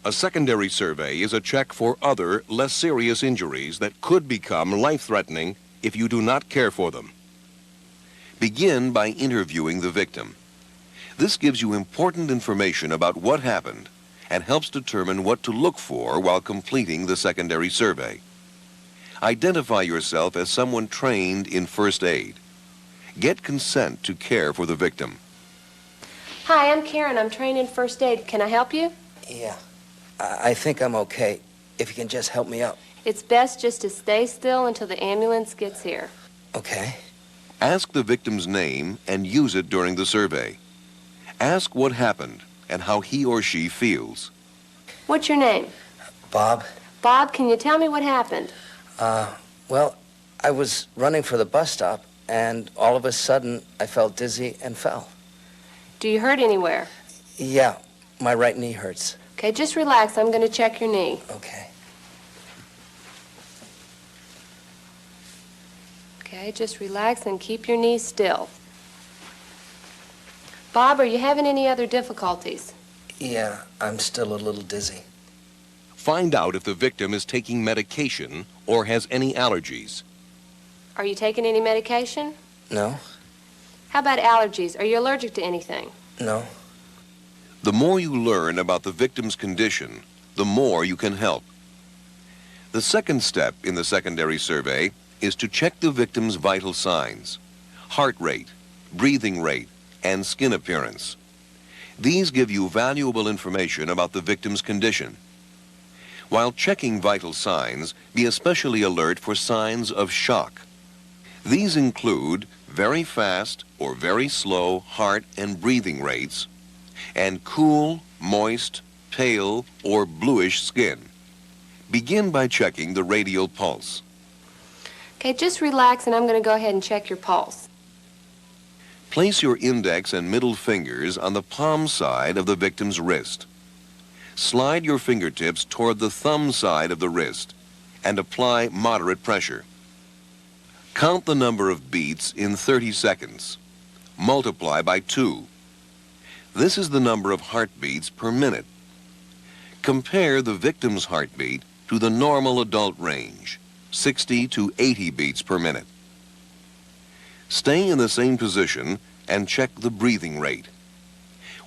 A secondary survey is a check for other, less serious injuries that could become life-threatening if you do not care for them. Begin by interviewing the victim. This gives you important information about what happened and helps determine what to look for while completing the secondary survey. Identify yourself as someone trained in first aid. Get consent to care for the victim. Hi, I'm Karen. I'm trained in first aid. Can I help you? Yeah, I think I'm okay. If you can just help me up. It's best just to stay still until the ambulance gets here. Okay. Ask the victim's name and use it during the survey. Ask what happened and how he or she feels. What's your name? Bob? Bob, can you tell me what happened? Well, I was running for the bus stop, and all of a sudden, I felt dizzy and fell. Do you hurt anywhere? Yeah, my right knee hurts. Okay, just relax. I'm going to check your knee. Okay. Okay, just relax and keep your knee still. Bob, are you having any other difficulties? Yeah, I'm still a little dizzy. Find out if the victim is taking medication or has any allergies. Are you taking any medication? No? How about allergies? Are you allergic to anything? No. The more you learn about the victim's condition, the more you can help. The second step in the secondary survey is to check the victim's vital signs: heart rate, breathing rate, and skin appearance. These give you valuable information about the victim's condition. While checking vital signs, be especially alert for signs of shock. These include very fast or very slow heart and breathing rates, and cool, moist, pale, or bluish skin. Begin by checking the radial pulse. Okay, just relax and I'm going to go ahead and check your pulse. Place your index and middle fingers on the palm side of the victim's wrist. Slide your fingertips toward the thumb side of the wrist and apply moderate pressure. Count the number of beats in 30 seconds. Multiply by 2. This is the number of heartbeats per minute. Compare the victim's heartbeat to the normal adult range, 60 to 80 beats per minute. Stay in the same position and check the breathing rate.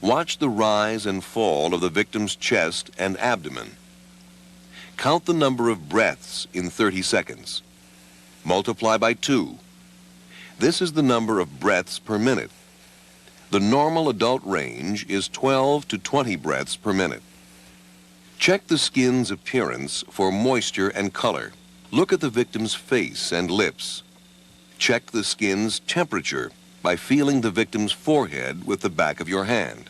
Watch the rise and fall of the victim's chest and abdomen. Count the number of breaths in 30 seconds. Multiply by 2. This is the number of breaths per minute. The normal adult range is 12 to 20 breaths per minute. Check the skin's appearance for moisture and color. Look at the victim's face and lips. Check the skin's temperature by feeling the victim's forehead with the back of your hand.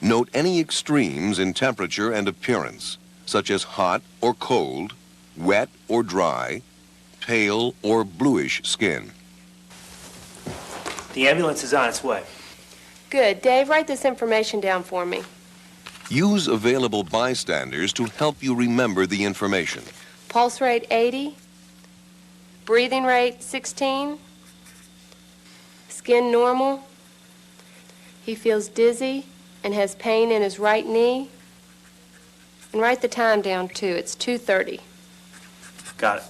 Note any extremes in temperature and appearance, such as hot or cold, wet or dry, pale or bluish skin. The ambulance is on its way. Good. Dave, write this information down for me. Use available bystanders to help you remember the information. Pulse rate 80. Breathing rate 16. Skin normal. He feels dizzy and has pain in his right knee. And write the time down too. It's 2:30. Got it.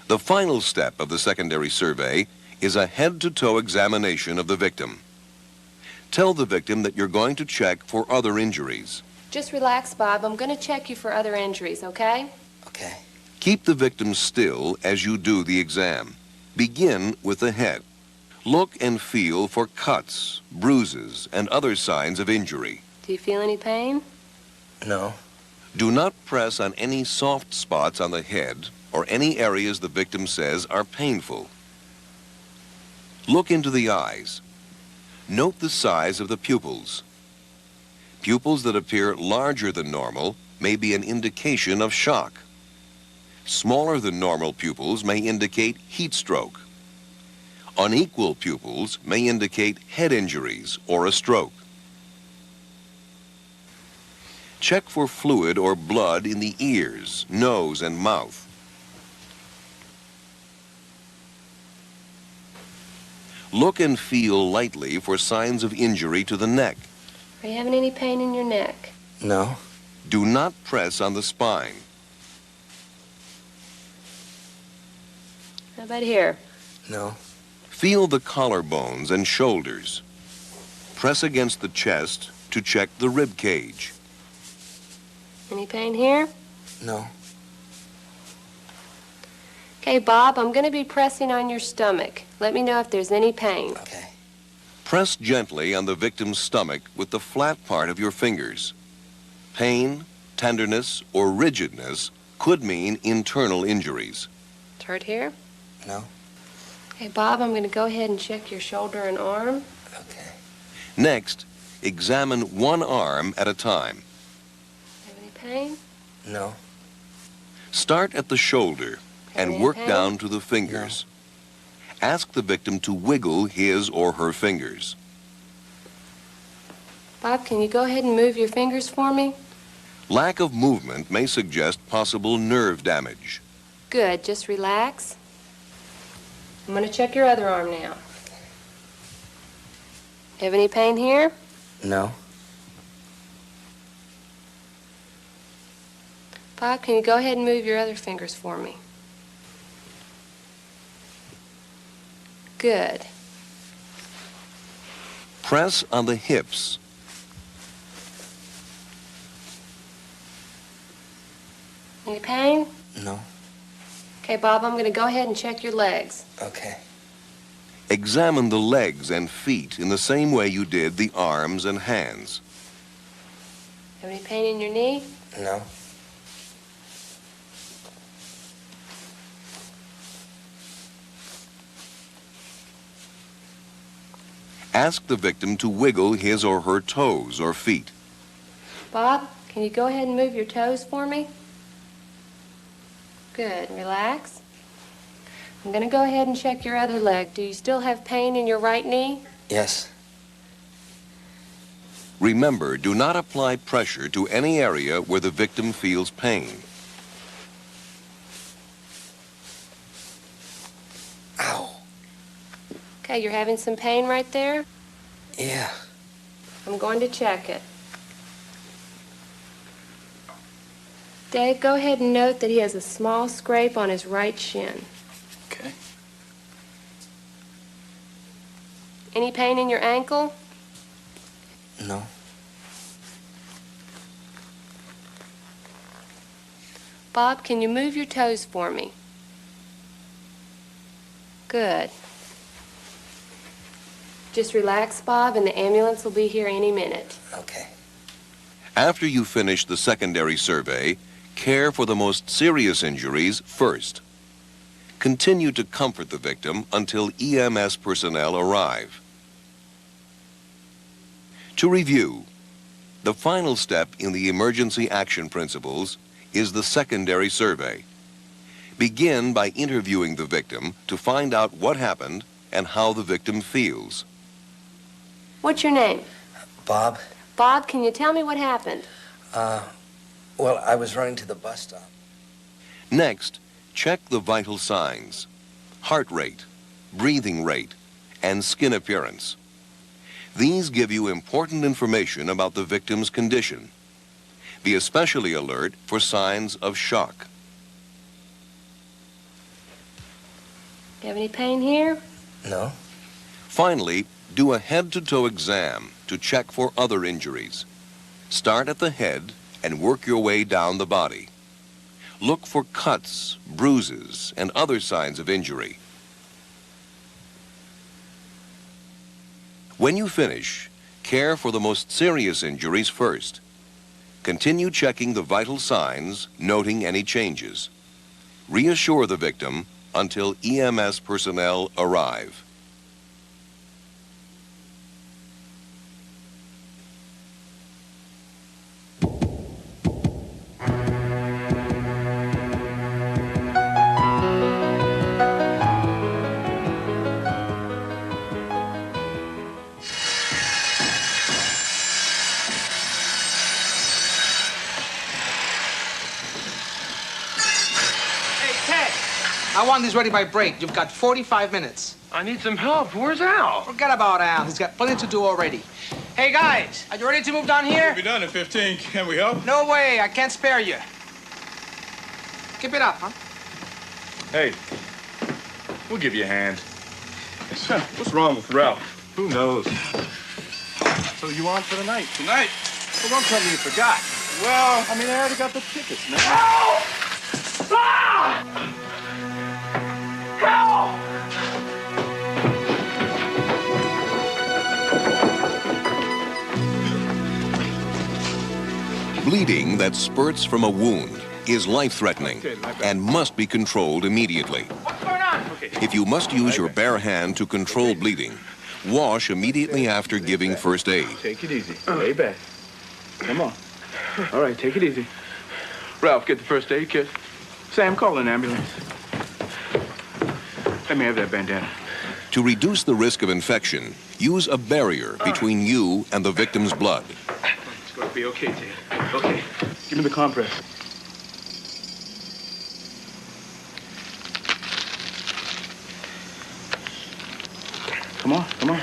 The final step of the secondary survey is a head-to-toe examination of the victim. Tell the victim that you're going to check for other injuries. Just relax, Bob. I'm going to check you for other injuries, okay? Okay. Keep the victim still as you do the exam. Begin with the head. Look and feel for cuts, bruises, and other signs of injury. Do you feel any pain? No. Do not press on any soft spots on the head or any areas the victim says are painful. Look into the eyes. Note the size of the pupils. Pupils that appear larger than normal may be an indication of shock. Smaller than normal pupils may indicate heat stroke. Unequal pupils may indicate head injuries or a stroke. Check for fluid or blood in the ears, nose, and mouth. Look and feel lightly for signs of injury to the neck. Are you having any pain in your neck? No. Do not press on the spine. How about here? No. Feel the collarbones and shoulders. Press against the chest to check the rib cage. Any pain here? No. Okay, Bob, I'm going to be pressing on your stomach. Let me know if there's any pain. Okay. Press gently on the victim's stomach with the flat part of your fingers. Pain, tenderness, or rigidness could mean internal injuries. It hurt here? No. Okay, Bob, I'm going to go ahead and check your shoulder and arm. Okay. Next, examine one arm at a time. Have any pain? No. Start at the shoulder and Any work pain? down to the fingers. Ask the victim to wiggle his or her fingers. Bob, can you go ahead and move your fingers for me? Lack of movement may suggest possible nerve damage. Good. Just relax. I'm going to check your other arm now. Have any pain here? No. Bob, can you go ahead and move your other fingers for me? Good. Press on the hips. Any pain? No. Okay, Bob, I'm going to go ahead and check your legs. Okay. Examine the legs and feet in the same way you did the arms and hands. Have any pain in your knee? No. Ask the victim to wiggle his or her toes or feet. Bob, can you go ahead and move your toes for me? Good. Relax. I'm going to go ahead and check your other leg. Do you still have pain in your right knee? Yes. Remember, do not apply pressure to any area where the victim feels pain. Okay, you're having some pain right there? Yeah. I'm going to check it. Dave, go ahead and note that he has a small scrape on his right shin. Okay. Any pain in your ankle? No. Bob, can you move your toes for me? Good. Just relax, Bob, and the ambulance will be here any minute. Okay. After you finish the secondary survey, care for the most serious injuries first. Continue to comfort the victim until EMS personnel arrive. To review, the final step in the emergency action principles is the secondary survey. Begin by interviewing the victim to find out what happened and how the victim feels. What's your name? Bob? Bob, can you tell me what happened? Well, I was running to the bus stop. Next, check the vital signs: heart rate, breathing rate, and skin appearance. These give you important information about the victim's condition. Be especially alert for signs of shock. You have any pain here? No. Finally, do a head-to-toe exam to check for other injuries. Start at the head and work your way down the body. Look for cuts, bruises, and other signs of injury. When you finish, care for the most serious injuries first. Continue checking the vital signs, noting any changes. Reassure the victim until EMS personnel arrive. I want this ready by break. You've got 45 minutes. I need some help. Where's Al? Forget about Al. He's got plenty to do already. Hey, guys, are you ready to move down here? We'll be done in 15. Can we help? No way. I can't spare you. Keep it up, huh? Hey, we'll give you a hand. What's wrong with Ralph? Who knows? So you on for the night? Tonight? Well, don't tell me you forgot. Well, I mean, I already got the tickets, man. Help! Ah! Help! Bleeding that spurts from a wound is life-threatening and must be controlled immediately. What's going on? If you must use your bare hand to control bleeding, wash immediately after giving first aid. Take it easy. Lay back. Come on. All right, take it easy. Ralph, get the first aid kit. Sam, call an ambulance. Let me have that bandana. To reduce the risk of infection, use a barrier between you and the victim's blood. It's going to be okay, Ted. Okay. Give me the compress. Come on, come on.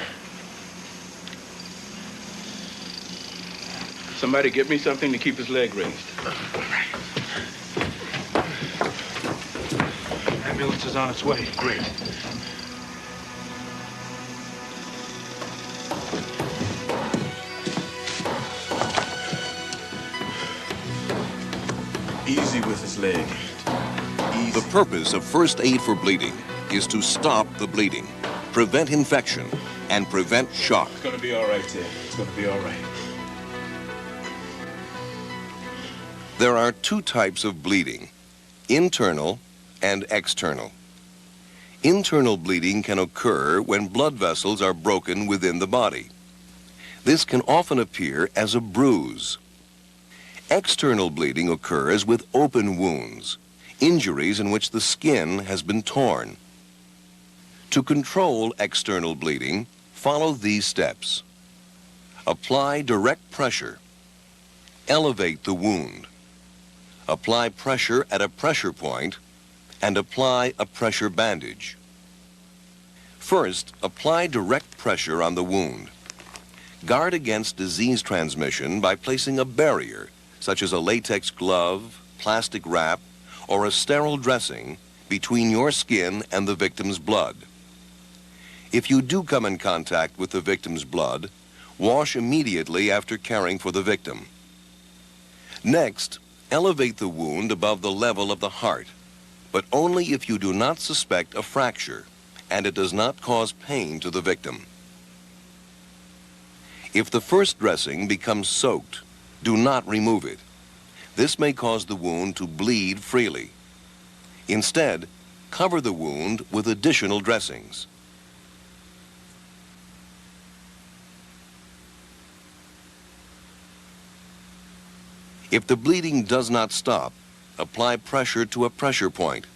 Somebody get me something to keep his leg raised. Ambulance is on its way. Great. Easy with his leg. The purpose of first aid for bleeding is to stop the bleeding. prevent infection, and prevent shock. It's gonna be all right, Ted. It's gonna be all right. There are two types of bleeding, internal and external. Internal bleeding can occur when blood vessels are broken within the body. This can often appear as a bruise. External bleeding occurs with open wounds, injuries in which the skin has been torn. To control external bleeding, follow these steps. Apply direct pressure. Elevate the wound. Apply pressure at a pressure point, and apply a pressure bandage. First, apply direct pressure on the wound. Guard against disease transmission by placing a barrier, such as a latex glove, plastic wrap, or a sterile dressing between your skin and the victim's blood. If you do come in contact with the victim's blood, wash immediately after caring for the victim. Next, elevate the wound above the level of the heart, but only if you do not suspect a fracture and it does not cause pain to the victim. If the first dressing becomes soaked, do not remove it. This may cause the wound to bleed freely. Instead, cover the wound with additional dressings. If the bleeding does not stop, apply pressure to a pressure point.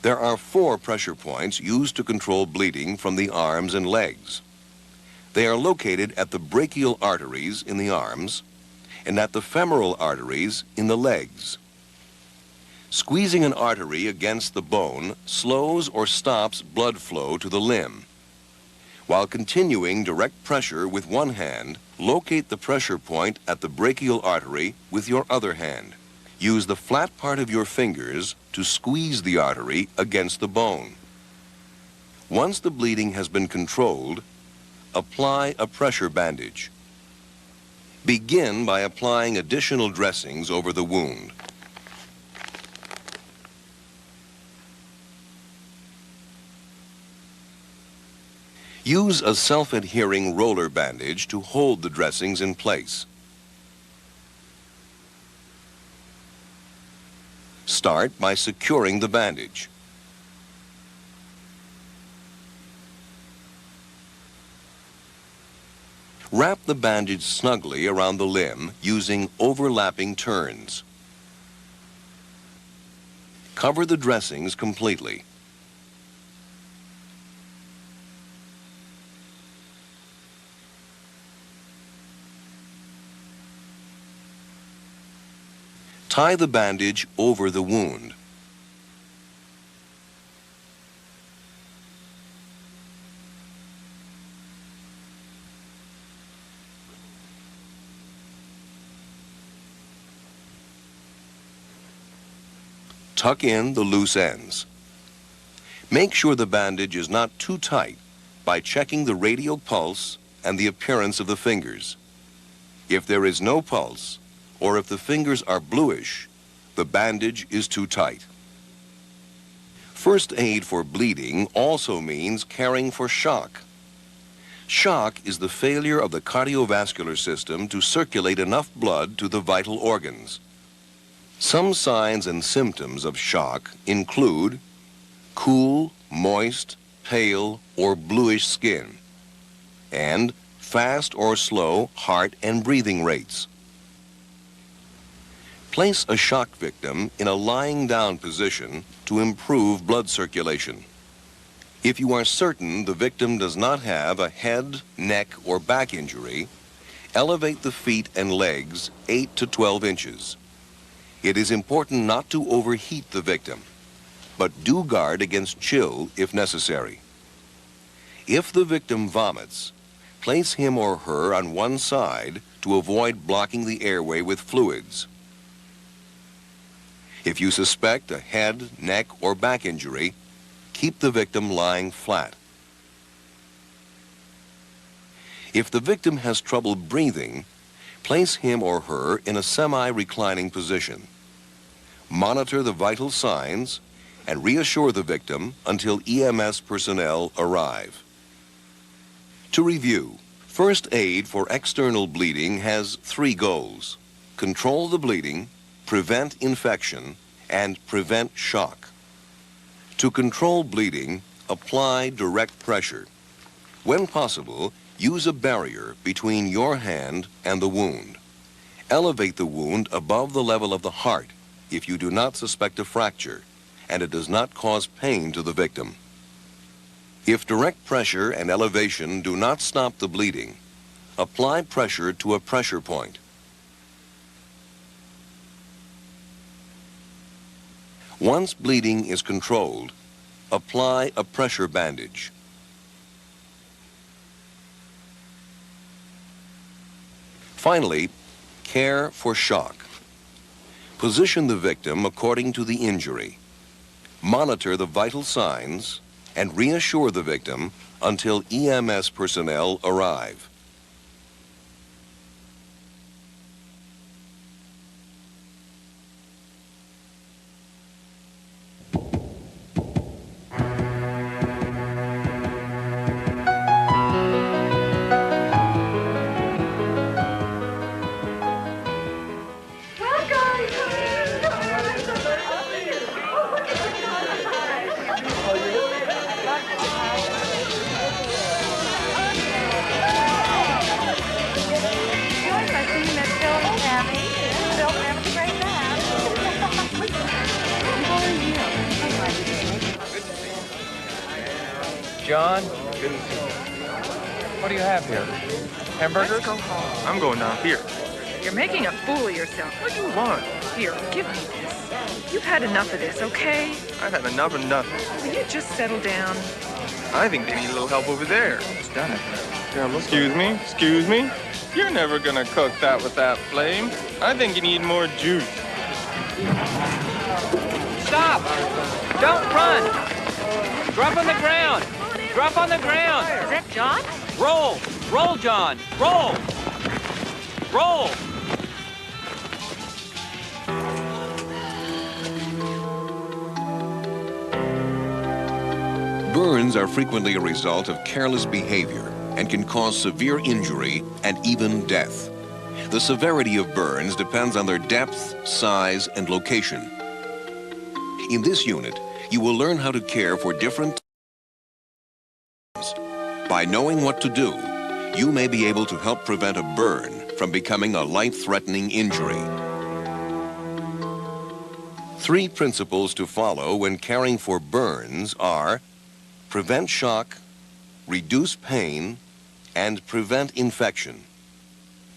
There are 4 pressure points used to control bleeding from the arms and legs. They are located at the brachial arteries in the arms and at the femoral arteries in the legs. Squeezing an artery against the bone slows or stops blood flow to the limb. While continuing direct pressure with one hand, locate the pressure point at the brachial artery with your other hand. Use the flat part of your fingers to squeeze the artery against the bone. Once the bleeding has been controlled, apply a pressure bandage. Begin by applying additional dressings over the wound. Use a self-adhering roller bandage to hold the dressings in place. Start by securing the bandage. Wrap the bandage snugly around the limb using overlapping turns. Cover the dressings completely. Tie the bandage over the wound. Tuck in the loose ends. Make sure the bandage is not too tight by checking the radial pulse and the appearance of the fingers. If there is no pulse, or if the fingers are bluish, the bandage is too tight. First aid for bleeding also means caring for shock. Shock is the failure of the cardiovascular system to circulate enough blood to the vital organs. Some signs and symptoms of shock include cool, moist, pale, or bluish skin, and fast or slow heart and breathing rates. Place a shock victim in a lying down position to improve blood circulation. If you are certain the victim does not have a head, neck, or back injury, elevate the feet and legs 8 to 12 inches. It is important not to overheat the victim, but do guard against chill if necessary. If the victim vomits, place him or her on one side to avoid blocking the airway with fluids. If you suspect a head, neck, or back injury, keep the victim lying flat. If the victim has trouble breathing, place him or her in a semi-reclining position. Monitor the vital signs and reassure the victim until EMS personnel arrive. To review, first aid for external bleeding has 3 goals: control the bleeding, prevent infection, and prevent shock. To control bleeding, apply direct pressure. When possible, use a barrier between your hand and the wound. Elevate the wound above the level of the heart if you do not suspect a fracture and it does not cause pain to the victim. If direct pressure and elevation do not stop the bleeding, apply pressure to a pressure point. Once bleeding is controlled, apply a pressure bandage. Finally, care for shock. Position the victim according to the injury. Monitor the vital signs and reassure the victim until EMS personnel arrive. John, good to see you. What do you have here? Hamburgers? Let's go home. I'm going down here. You're making a fool of yourself. What do you want? Here, give me this. You've had enough of this, okay? I've had enough of nothing. Will you just settle down? I think they need a little help over there. It's done it. Excuse me? Excuse me? You're never gonna cook that with that flame. I think you need more juice. Stop! Don't run! Drop on the ground! Drop on the ground! Is that John? Roll! Roll, John! Roll! Roll! Burns are frequently a result of careless behavior and can cause severe injury and even death. The severity of burns depends on their depth, size, and location. In this unit, you will learn how to care for different types. By knowing what to do, you may be able to help prevent a burn from becoming a life-threatening injury. 3 principles to follow when caring for burns are: prevent shock, reduce pain, and prevent infection.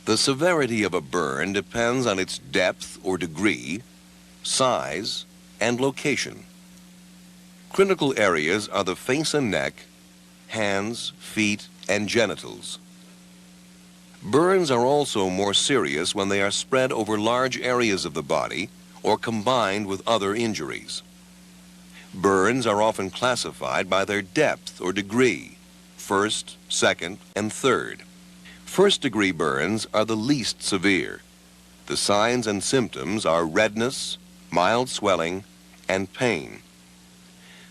The severity of a burn depends on its depth or degree, size, and location. Critical areas are the face and neck, hands, feet, and genitals. Burns are also more serious when they are spread over large areas of the body or combined with other injuries. Burns are often classified by their depth or degree: first, second, and third. First-degree burns are the least severe. The signs and symptoms are redness, mild swelling, and pain.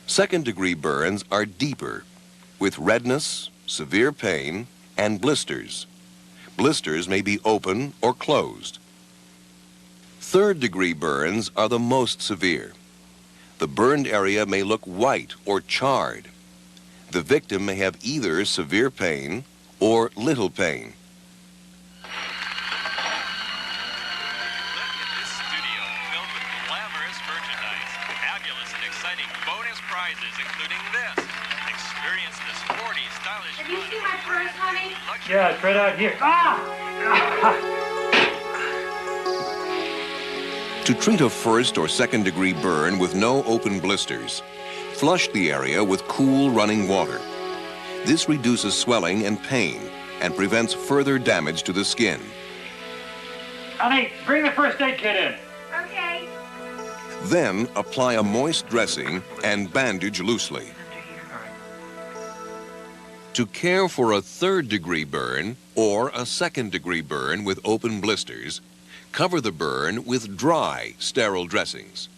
Second-degree burns are deeper, with redness, severe pain, and blisters. Blisters may be open or closed. Third-degree burns are the most severe. The burned area may look white or charred. The victim may have either severe pain or little pain. This studio filled with glamorous merchandise, fabulous and exciting bonus prizes, including this. Experience the sporty, stylish. Did you see my purse, honey? Yeah, it's right out here. To treat a first or second-degree burn with no open blisters, flush the area with cool running water. This reduces swelling and pain and prevents further damage to the skin. Honey, bring the first aid kit in. Okay. Then apply a moist dressing and bandage loosely. To care for a third-degree burn or a second-degree burn with open blisters, cover the burn with dry, sterile dressings.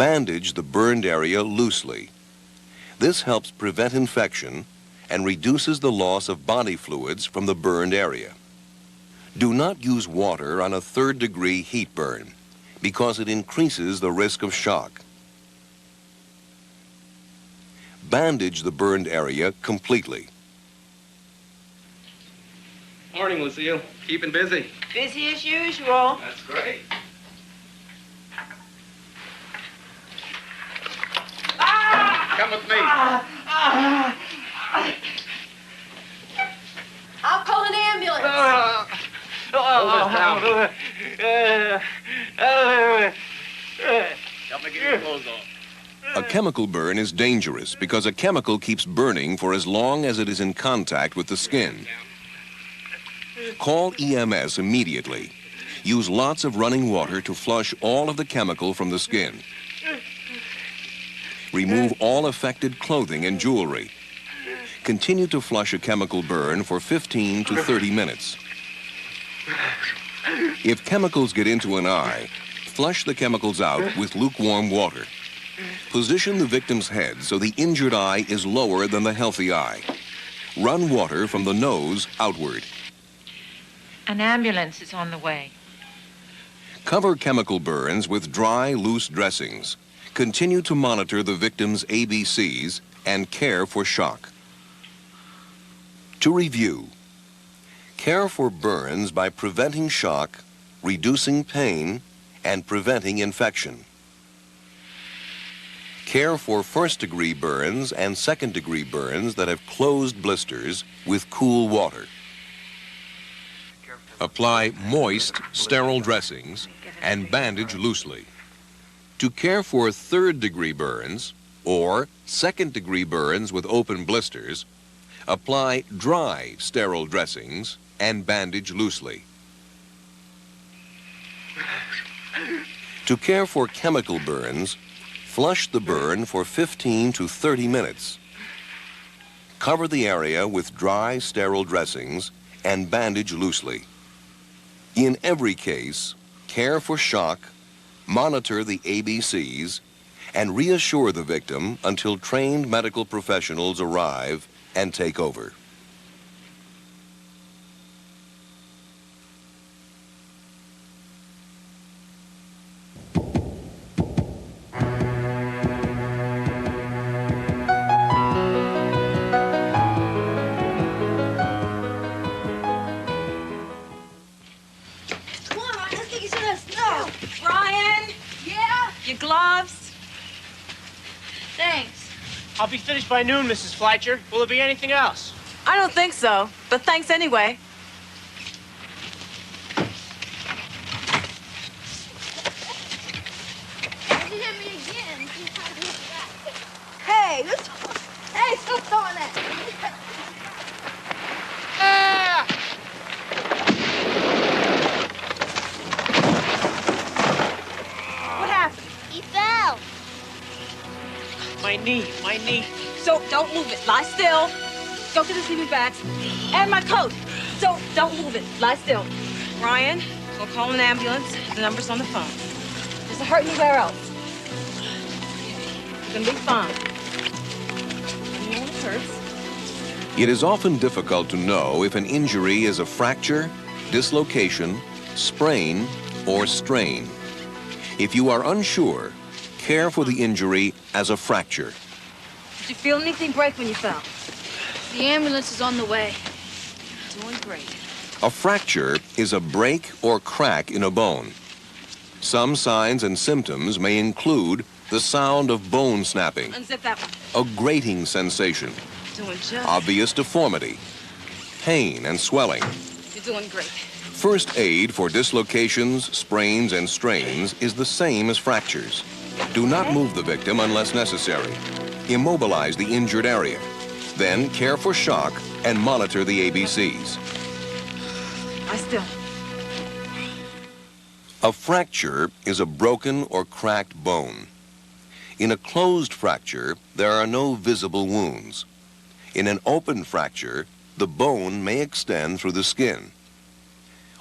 Bandage the burned area loosely. This helps prevent infection and reduces the loss of body fluids from the burned area. Do not use water on a third-degree heat burn because it increases the risk of shock. Bandage the burned area completely. Morning, Lucille. Keeping busy. Busy as usual. That's great. Come with me. I'll call an ambulance. Help me get your clothes off. A chemical burn is dangerous because a chemical keeps burning for as long as it is in contact with the skin. Call EMS immediately. Use lots of running water to flush all of the chemical from the skin. Remove all affected clothing and jewelry. Continue to flush a chemical burn for 15 to 30 minutes. If chemicals get into an eye, flush the chemicals out with lukewarm water. Position the victim's head so the injured eye is lower than the healthy eye. Run water from the nose outward. An ambulance is on the way. Cover chemical burns with dry, loose dressings. Continue to monitor the victim's ABCs and care for shock. To review, care for burns by preventing shock, reducing pain, and preventing infection. Care for first-degree burns and second-degree burns that have closed blisters with cool water. Apply moist, sterile dressings and bandage loosely. To care for third-degree burns or second-degree burns with open blisters, apply dry, sterile dressings and bandage loosely. To care for chemical burns, flush the burn for 15 to 30 minutes. Cover the area with dry, sterile dressings and bandage loosely. In every case, care for shock, monitor the ABCs, and reassure the victim until trained medical professionals arrive and take over. Your gloves? Thanks. I'll be finished by noon, Mrs. Fleischer. Will there be anything else? I don't think so, but thanks anyway. You hit me again. Hey, stop throwing that. What happened? He fell. My knee. So don't move it. Lie still. Go to the sleeping bags. And my coat. So don't move it. Lie still. Ryan, we'll call an ambulance. The number's on the phone. Does it hurt anywhere else? You're gonna be fine. You know it hurts. It is often difficult to know if an injury is a fracture, dislocation, sprain, or strain. If you are unsure, care for the injury as a fracture. Did you feel anything break when you fell? The ambulance is on the way. Doing great. A fracture is a break or crack in a bone. Some signs and symptoms may include the sound of bone snapping, Unzip that one. a grating sensation, Doing just. obvious deformity, pain and swelling. You're doing great. First aid for dislocations, sprains, and strains is the same as fractures. Do not move the victim unless necessary. Immobilize the injured area. Then care for shock and monitor the ABCs. Lie still. A fracture is a broken or cracked bone. In a closed fracture, there are no visible wounds. In an open fracture, the bone may extend through the skin.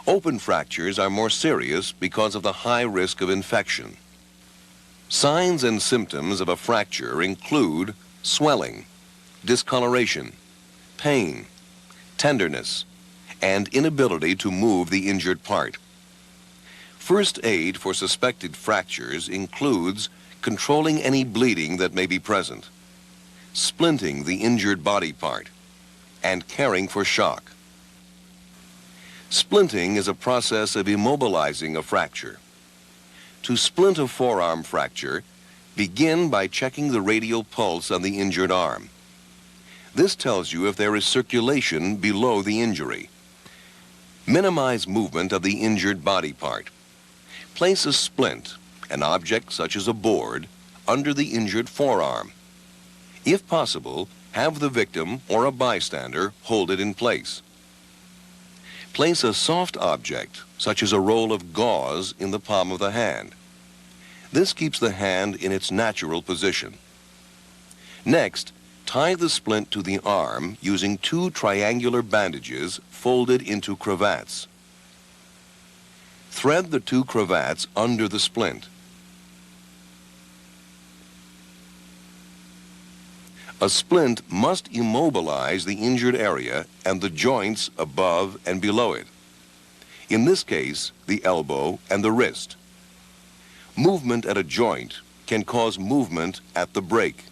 Open fractures are more serious because of the high risk of infection. Signs and symptoms of a fracture include swelling, discoloration, pain, tenderness, and inability to move the injured part. First aid for suspected fractures includes controlling any bleeding that may be present, splinting the injured body part, and caring for shock. Splinting is a process of immobilizing a fracture. To splint a forearm fracture, begin by checking the radial pulse on the injured arm. This tells you if there is circulation below the injury. Minimize movement of the injured body part. Place a splint, an object such as a board, under the injured forearm. If possible, have the victim or a bystander hold it in place. Place a soft object, such as a roll of gauze, in the palm of the hand. This keeps the hand in its natural position. Next, tie the splint to the arm using 2 triangular bandages folded into cravats. Thread the 2 cravats under the splint. A splint must immobilize the injured area and the joints above and below it. In this case, the elbow and the wrist. Movement at a joint can cause movement at the break.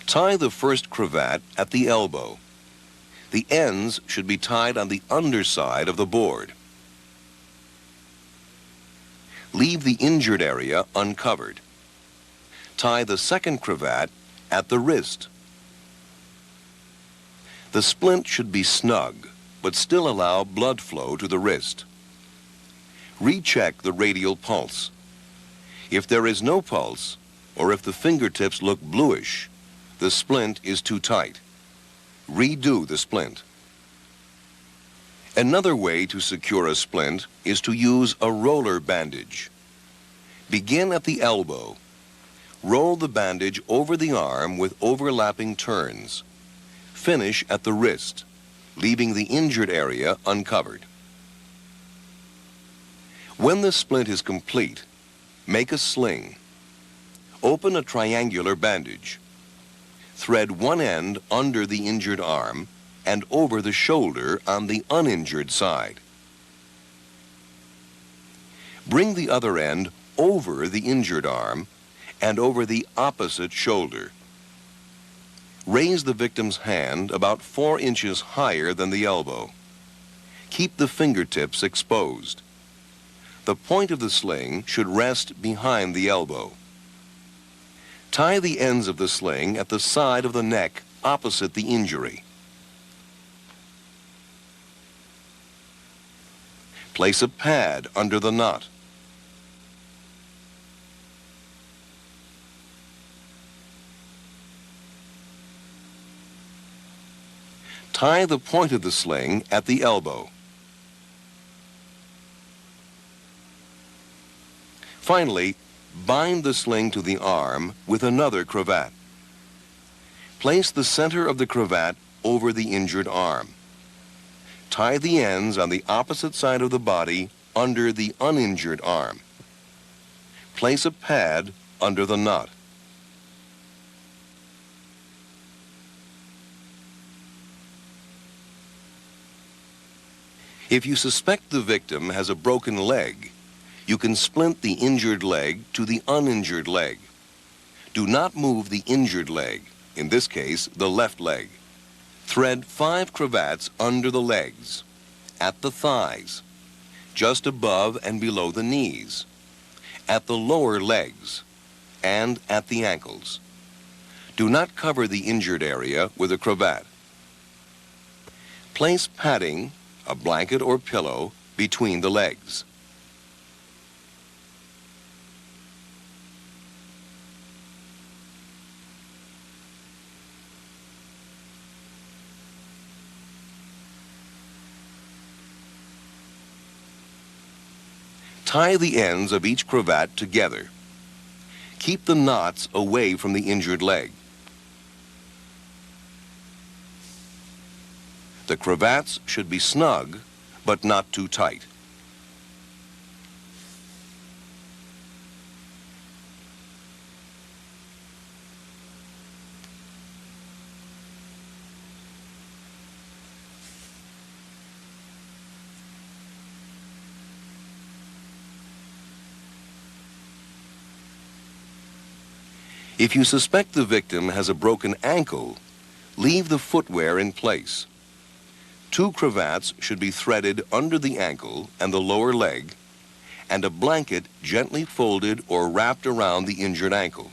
Tie the first cravat at the elbow. The ends should be tied on the underside of the board. Leave the injured area uncovered. Tie the second cravat at the wrist. The splint should be snug, but still allow blood flow to the wrist. Recheck the radial pulse. If there is no pulse, or if the fingertips look bluish, the splint is too tight. Redo the splint. Another way to secure a splint is to use a roller bandage. Begin at the elbow. Roll the bandage over the arm with overlapping turns. Finish at the wrist, leaving the injured area uncovered. When the splint is complete, make a sling. Open a triangular bandage. Thread one end under the injured arm and over the shoulder on the uninjured side. Bring the other end over the injured arm and over the opposite shoulder. Raise the victim's hand about 4 inches higher than the elbow. Keep the fingertips exposed. The point of the sling should rest behind the elbow. Tie the ends of the sling at the side of the neck opposite the injury. Place a pad under the knot. Tie the point of the sling at the elbow. Finally, bind the sling to the arm with another cravat. Place the center of the cravat over the injured arm. Tie the ends on the opposite side of the body under the uninjured arm. Place a pad under the knot. If you suspect the victim has a broken leg, you can splint the injured leg to the uninjured leg. Do not move the injured leg, in this case, the left leg. Thread 5 cravats under the legs, at the thighs, just above and below the knees, at the lower legs, and at the ankles. Do not cover the injured area with a cravat. Place padding, a blanket or pillow, between the legs. Tie the ends of each cravat together. Keep the knots away from the injured leg. The cravats should be snug, but not too tight. If you suspect the victim has a broken ankle, leave the footwear in place. 2 cravats should be threaded under the ankle and the lower leg, and a blanket gently folded or wrapped around the injured ankle.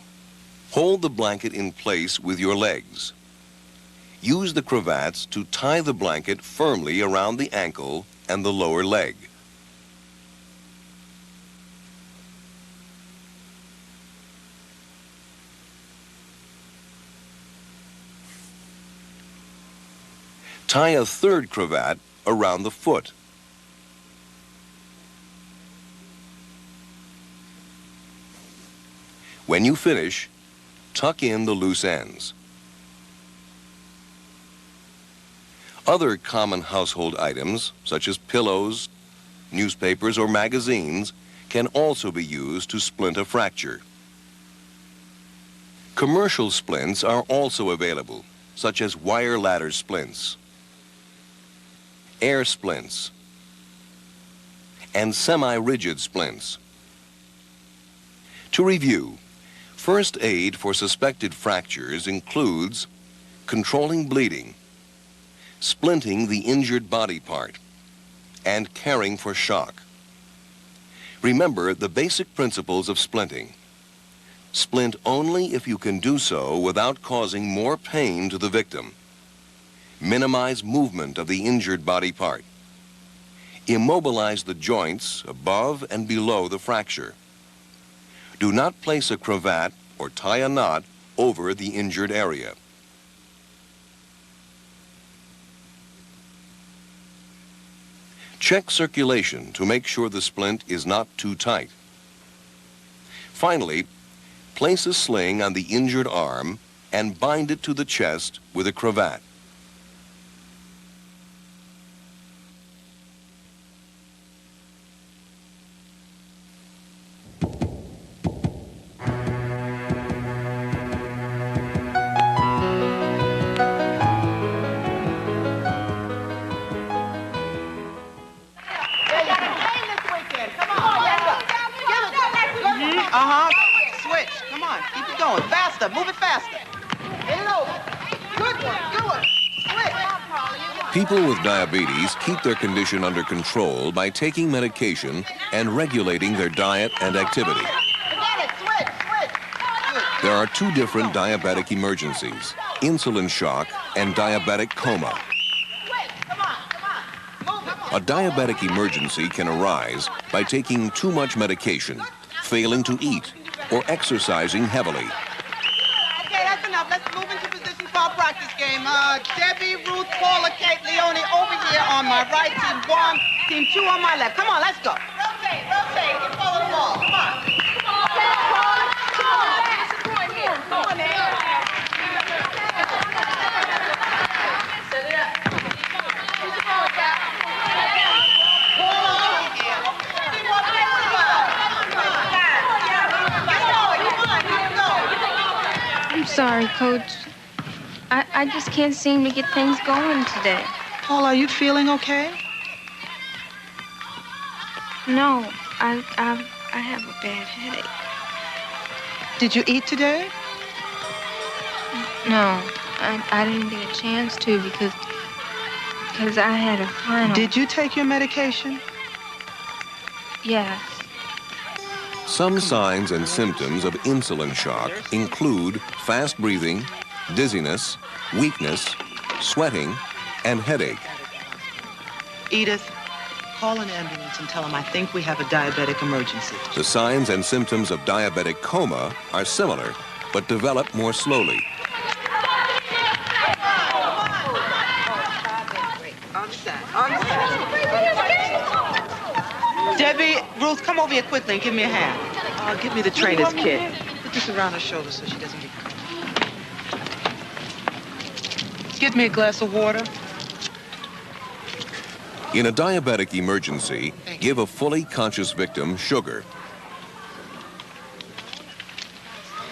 Hold the blanket in place with your legs. Use the cravats to tie the blanket firmly around the ankle and the lower leg. Tie a 3rd cravat around the foot. When you finish, tuck in the loose ends. Other common household items, such as pillows, newspapers, or magazines, can also be used to splint a fracture. Commercial splints are also available, such as wire ladder splints, air splints, and semi-rigid splints. To review, first aid for suspected fractures includes controlling bleeding, splinting the injured body part, and caring for shock. Remember the basic principles of splinting. Splint only if you can do so without causing more pain to the victim. Minimize movement of the injured body part. Immobilize the joints above and below the fracture. Do not place a cravat or tie a knot over the injured area. Check circulation to make sure the splint is not too tight. Finally, place a sling on the injured arm and bind it to the chest with a cravat. Switch. Come on. Keep it going. Faster. Move it faster. Get it over. Good one. Good one. Switch. People with diabetes keep their condition under control by taking medication and regulating their diet and activity. Forget it. Switch. Switch. There are 2 different diabetic emergencies, insulin shock and diabetic coma. A diabetic emergency can arise by taking too much medication, failing to eat, or exercising heavily. Okay, that's enough. Let's move into position for our practice game. Debbie, Ruth, Paula, Kate, Leonie over here on my right, team 1, team 2 on my left. Come on, let's go. Rotate, rotate. Get Paula the ball. Come on. Come on, Paula. Come on. Come on, man. Set it up. Who's the ball guy? I'm sorry, Coach. I just can't seem to get things going today. Paula, are you feeling okay? No, I have a bad headache. Did you eat today? No, I didn't get a chance to because I had a final. Did you take your medication? Yes. Some signs and symptoms of insulin shock include fast breathing, dizziness, weakness, sweating, and headache. Edith, call an ambulance and tell them I think we have a diabetic emergency. The signs and symptoms of diabetic coma are similar, but develop more slowly. Debbie, Ruth, come over here quickly and give me a hand. Give me the trainer's kit. Put this around her shoulder so she doesn't get caught. Give me a glass of water. In a diabetic emergency, give a fully conscious victim sugar.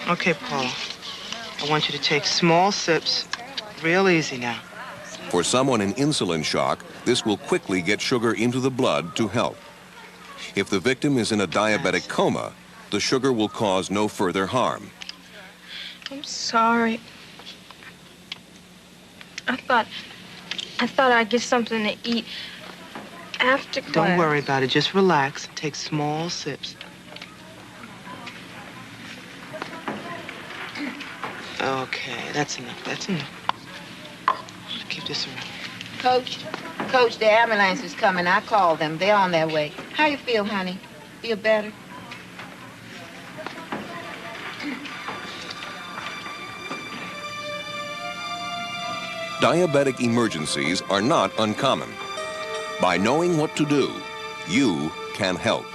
Okay, Paul. I want you to take small sips, real easy now. For someone in insulin shock, this will quickly get sugar into the blood to help. If the victim is in a diabetic coma, the sugar will cause no further harm. I'm sorry. I thought I'd get something to eat after class. Don't worry about it. Just relax. Take small sips. Okay, that's enough. That's enough. Just keep this around. Coach, the ambulance is coming. I called them. They're on their way. How you feel, honey? Feel better? Diabetic emergencies are not uncommon. By knowing what to do, you can help.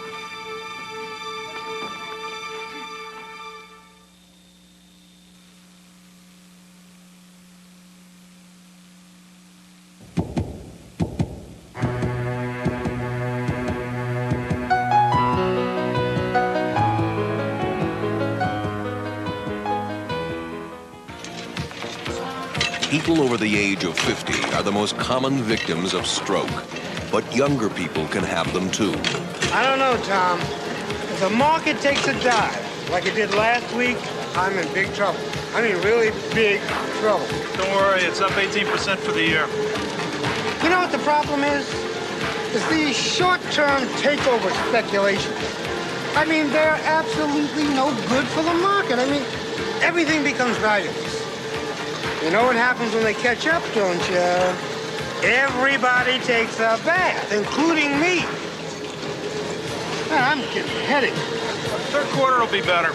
People over the age of 50 are the most common victims of stroke, but younger people can have them too. I don't know, Tom. If the market takes a dive, like it did last week, I'm in big trouble. I mean, really big trouble. Don't worry, it's up 18% for the year. You know what the problem is? It's these short-term takeover speculations. I mean, they're absolutely no good for the market. I mean, everything becomes valueless. You know what happens when they catch up, don't you? Everybody takes a bath, including me. Man, I'm getting a headache. Third quarter will be better.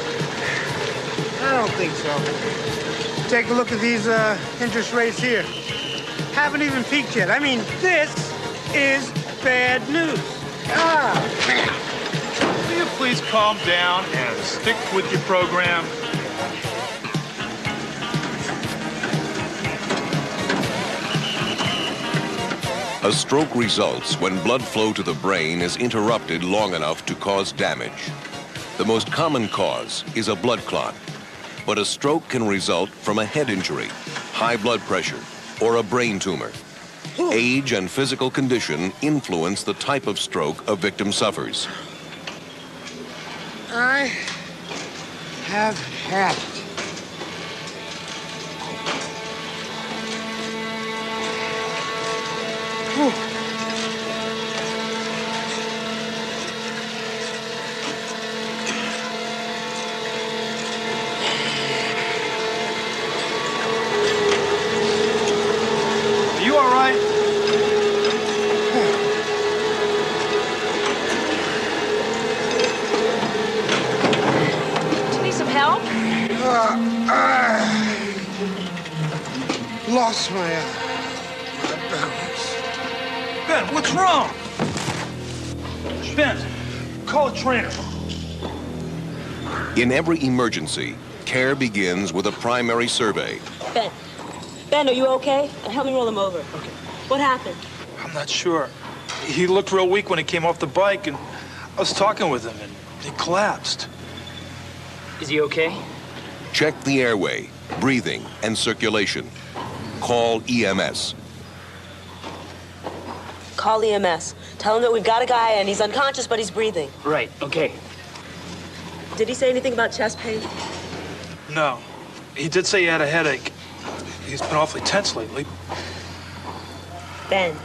I don't think so. Take a look at these interest rates here. Haven't even peaked yet. I mean, this is bad news. Ah, man. Will you please calm down and stick with your program? A stroke results when blood flow to the brain is interrupted long enough to cause damage. The most common cause is a blood clot, but a stroke can result from a head injury, high blood pressure, or a brain tumor. Age and physical condition influence the type of stroke a victim suffers. I have had it. Whew. Are you all right? Do you need some help? Lost my balance. Ben, what's wrong? Ben, call a trainer. In every emergency, care begins with a primary survey. Ben, are you okay? Help me roll him over. Okay. What happened? I'm not sure. He looked real weak when he came off the bike, and I was talking with him, and he collapsed. Is he okay? Check the airway, breathing, and circulation. Call EMS. Call EMS. Tell him that we've got a guy and he's unconscious, but he's breathing. Right, okay. Did he say anything about chest pain? No. He did say he had a headache. He's been awfully tense lately. Ben,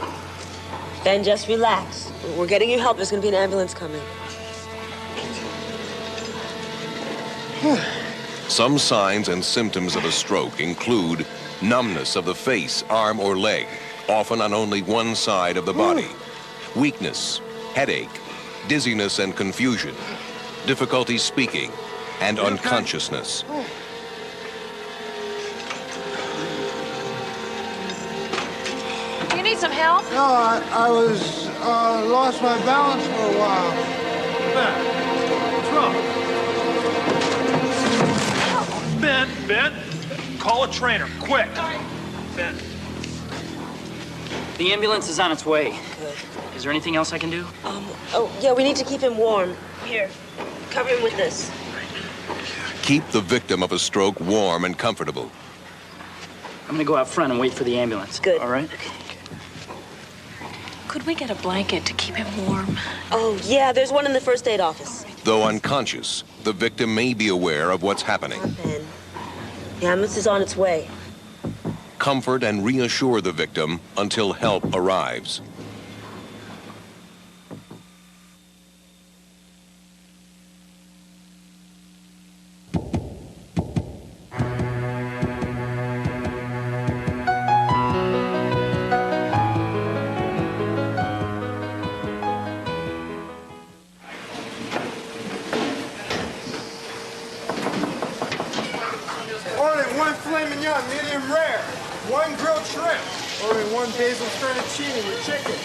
just relax. We're getting you help. There's going to be an ambulance coming. Some signs and symptoms of a stroke include numbness of the face, arm, or leg, often on only one side of the body, weakness, headache, dizziness and confusion, difficulty speaking, and unconsciousness. Do you need some help? No, I was lost my balance for a while. Ben, what's wrong? Ben, call a trainer, quick. Ben. The ambulance is on its way. Good. Is there anything else I can do? Oh, yeah, we need to keep him warm. Here, cover him with this. Keep the victim of a stroke warm and comfortable. I'm gonna go out front and wait for the ambulance. Good. All right? Could we get a blanket to keep him warm? Oh, yeah, there's one in the first aid office. Though unconscious, the victim may be aware of what's happening. Ben. The ambulance is on its way. Comfort and reassure the victim until help arrives. Only one filet mignon, medium rare. One grilled shrimp. Only one basil fettuccine with chicken.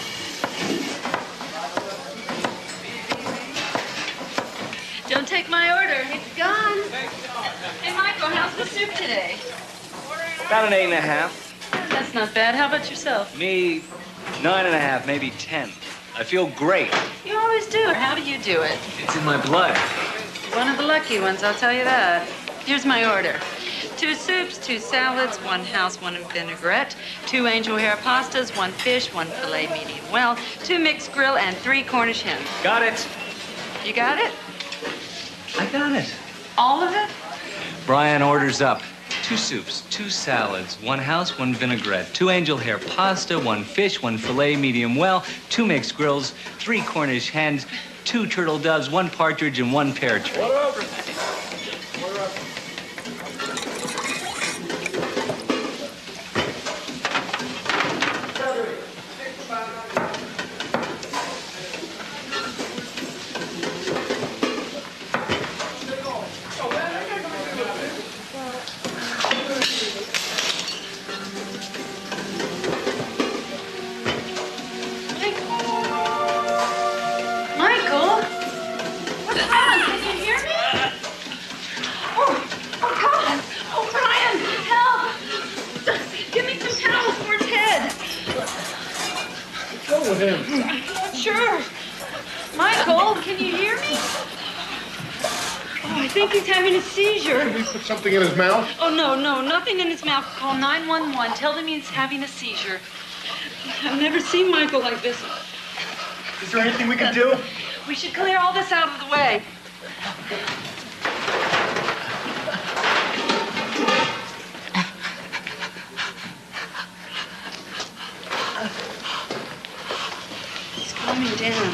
Don't take my order. It's gone. Hey, Michael, how's the soup today? About an 8.5. That's not bad. How about yourself? Me, 9.5, maybe 10. I feel great. You always do. How do you do it? It's in my blood. One of the lucky ones, I'll tell you that. Here's my order. 2 soups, 2 salads, 1 house, 1 vinaigrette, 2 angel hair pastas, 1 fish, 1 filet medium well, 2 mixed grill, and 3 Cornish hens. Got it. You got it? I got it. All of it? Brian orders up. 2 soups, 2 salads, 1 house, 1 vinaigrette, 2 angel hair pasta, 1 fish, 1 filet medium well, 2 mixed grills, 3 Cornish hens, 2 turtle doves, 1 partridge, and 1 pear tree. Michael? What's wrong? Can you hear me? Oh, God. Oh, Brian, help. Give me some towels for his head. What's wrong with him? Sure. Michael, can you hear me? Oh, I think he's having a seizure. Did we put something in his mouth? Oh, no, nothing in his mouth. Call 911. Tell them he's having a seizure. I've never seen Michael like this. Is there anything we can do? We should clear all this out of the way. He's calming down.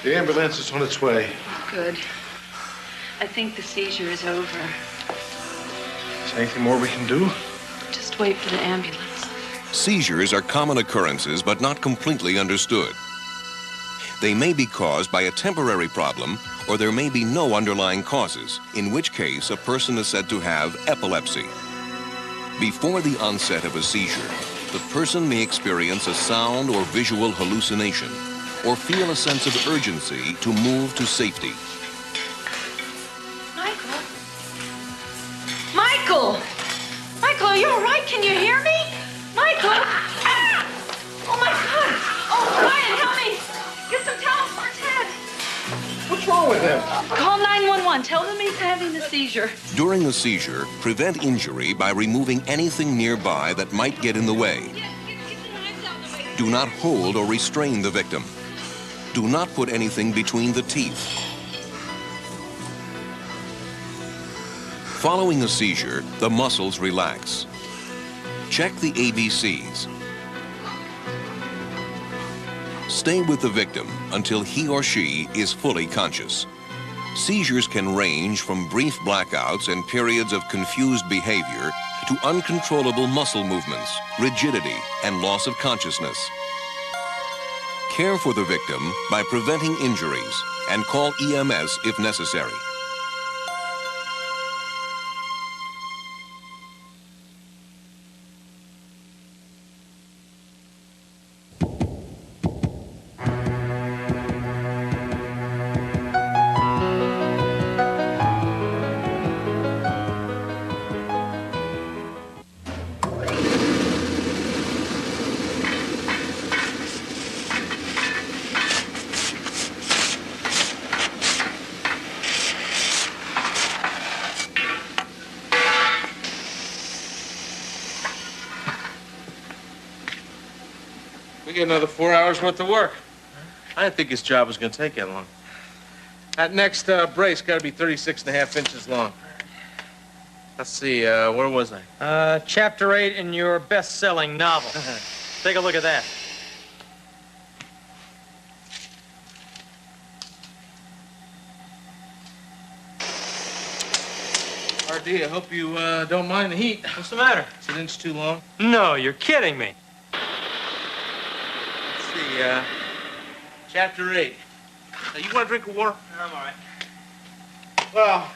The ambulance is on its way. Good. I think the seizure is over. Is there anything more we can do? Just wait for the ambulance. Seizures are common occurrences but not completely understood. They may be caused by a temporary problem, or there may be no underlying causes, in which case a person is said to have epilepsy. Before the onset of a seizure, the person may experience a sound or visual hallucination, or feel a sense of urgency to move to safety. Michael? Michael! Michael, are you all right? Can you hear me? Michael! Ah! Oh, my God! Oh, Brian, help me! Get some towels for his head. What's wrong with him? Call 911. Tell them he's having a seizure. During a seizure, prevent injury by removing anything nearby that might get in the way. Do not hold or restrain the victim. Do not put anything between the teeth. Following a seizure, the muscles relax. Check the ABCs. Stay with the victim until he or she is fully conscious. Seizures can range from brief blackouts and periods of confused behavior to uncontrollable muscle movements, rigidity, and loss of consciousness. Care for the victim by preventing injuries and call EMS if necessary. We get another 4 hours worth of work. I didn't think this job was going to take that long. That next brace got to be 36.5 inches long. Let's see, where was I? Chapter 8 in your best-selling novel. Take a look at that. RD, I hope you don't mind the heat. What's the matter? It's an inch too long. No, you're kidding me. Let's see, Chapter 8. Now, you want a drink of water? I'm all right. Well,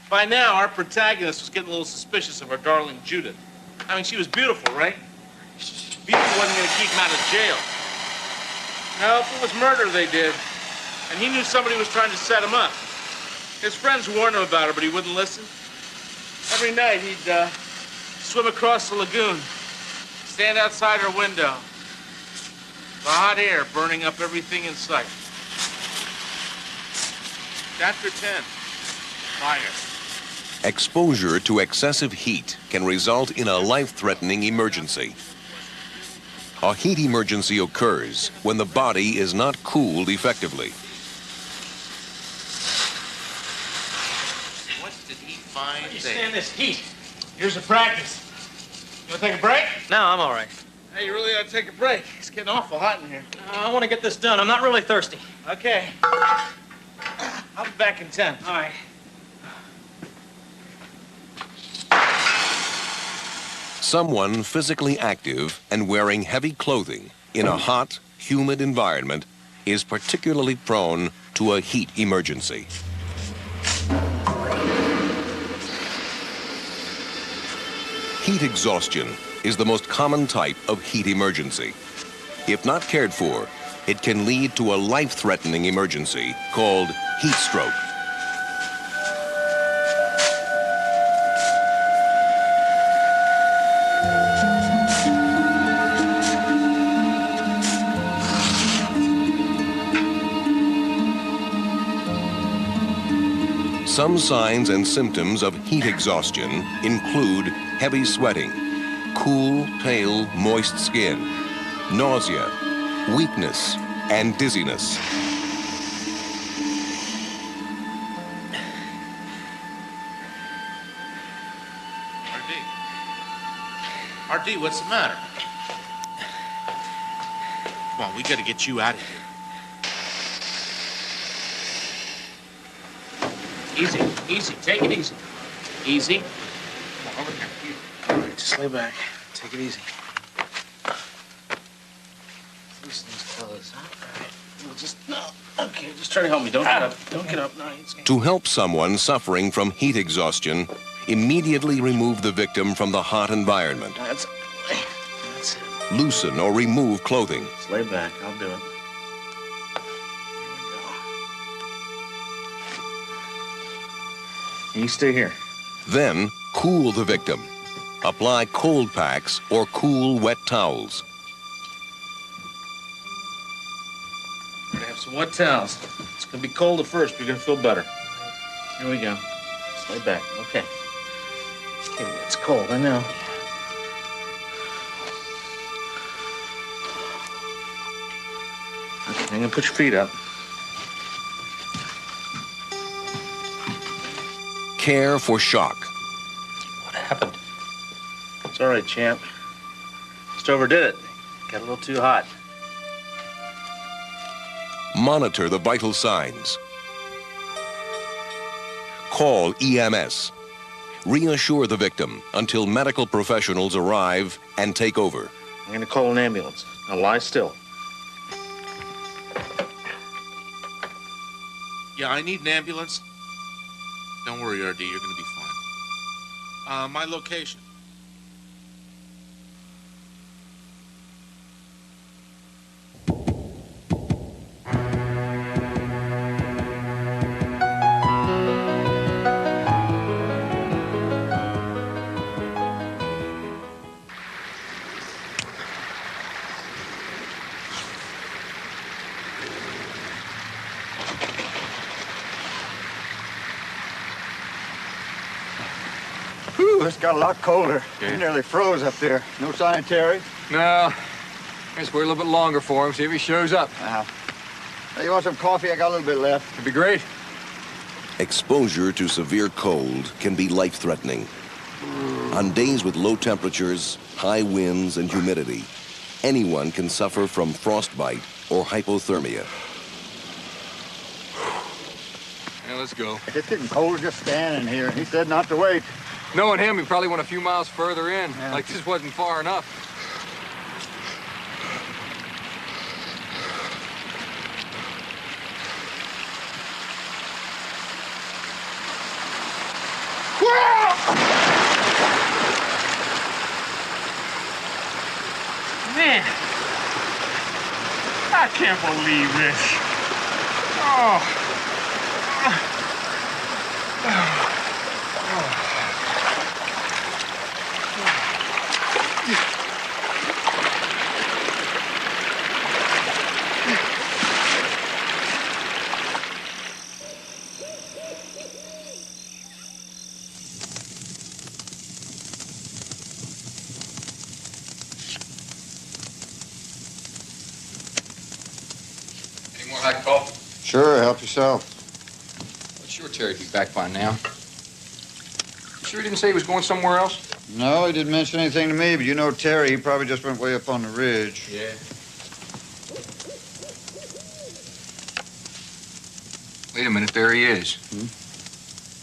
by now, our protagonist was getting a little suspicious of our darling Judith. I mean, she was beautiful, right? Beauty wasn't going to keep him out of jail. No, it was murder they did. And he knew somebody was trying to set him up. His friends warned him about her, but he wouldn't listen. Every night, he'd swim across the lagoon, stand outside her window. The hot air burning up everything in sight. Chapter 10, fire. Exposure to excessive heat can result in a life-threatening emergency. A heat emergency occurs when the body is not cooled effectively. What did he find You there? stand this heat. Here's a practice. You want to take a break? No, I'm all right. Hey, you really ought to take a break. It's getting awful hot in here. I want to get this done. I'm not really thirsty. Okay. I'll be back in 10. All right. Someone physically active and wearing heavy clothing in a hot, humid environment is particularly prone to a heat emergency. Heat exhaustion is the most common type of heat emergency. If not cared for, it can lead to a life-threatening emergency called heat stroke. Some signs and symptoms of heat exhaustion include heavy sweating, cool, pale, moist skin, nausea, weakness, and dizziness. RD, what's the matter? Come on, we gotta get you out of here. Easy, easy, take it easy. Easy. Come on, over here. All right, just lay back. Take it easy. Loosen these clothes, huh? All right. We'll just, no. Okay, just try to help me. Don't get up. Don't get up. No, it's... To help someone suffering from heat exhaustion, immediately remove the victim from the hot environment. That's it. Loosen or remove clothing. Just lay back. I'll do it. You stay here. Then, cool the victim. Apply cold packs or cool, wet towels. We're gonna have some wet towels. It's gonna be cold at first, but you're gonna feel better. Here we go. Just lay back. Okay. Okay, it's cold, I know. Okay, I'm gonna put your feet up. Care for shock. What happened? It's all right, champ. Just overdid it. Got a little too hot. Monitor the vital signs. Call EMS. Reassure the victim until medical professionals arrive and take over. I'm gonna call an ambulance. Now lie still. Yeah, I need an ambulance. Don't worry, RD, you're gonna be fine. My location. It's got a lot colder. You nearly froze up there. No sanitary? No. Let's wait a little bit longer for him, see if he shows up. Hey, you want some coffee? I got a little bit left. It'd be great. Exposure to severe cold can be life-threatening. On days with low temperatures, high winds, and humidity, anyone can suffer from frostbite or hypothermia. Yeah, let's go. It's getting cold just standing here. He said not to wait. Knowing him, he probably went a few miles further in. Yeah. Like this wasn't far enough. Man, I can't believe this. Oh. Any more hot coffee? Sure, help yourself. Well, sure Terry'd be back by now. You sure he didn't say he was going somewhere else? No, he didn't mention anything to me, but you know Terry, he probably just went way up on the ridge. Yeah. Wait a minute, there he is.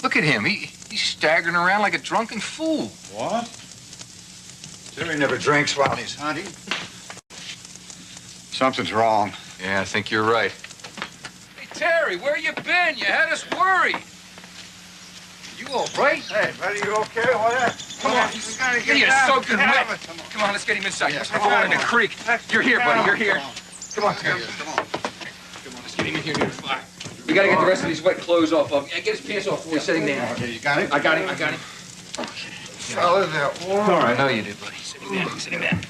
Look at him. He's staggering around like a drunken fool. What? Terry never drinks while he's hunting. Something's wrong. Yeah, I think you're right. Hey, Terry, where you been? You had us worried. You all right? Hey, buddy, you okay? What? Come on. You're soaking wet. Come on, let's get him inside. Let's go in the creek. You're here, buddy. You're here. Come on, Terry. Come on, let's get him in here near the fire. We gotta get the rest of these wet clothes off of him. Yeah, get his pants off before we set him down. Okay, you got it? I got him. Fellas, that warm. All right, I know you did, buddy. Sit him down.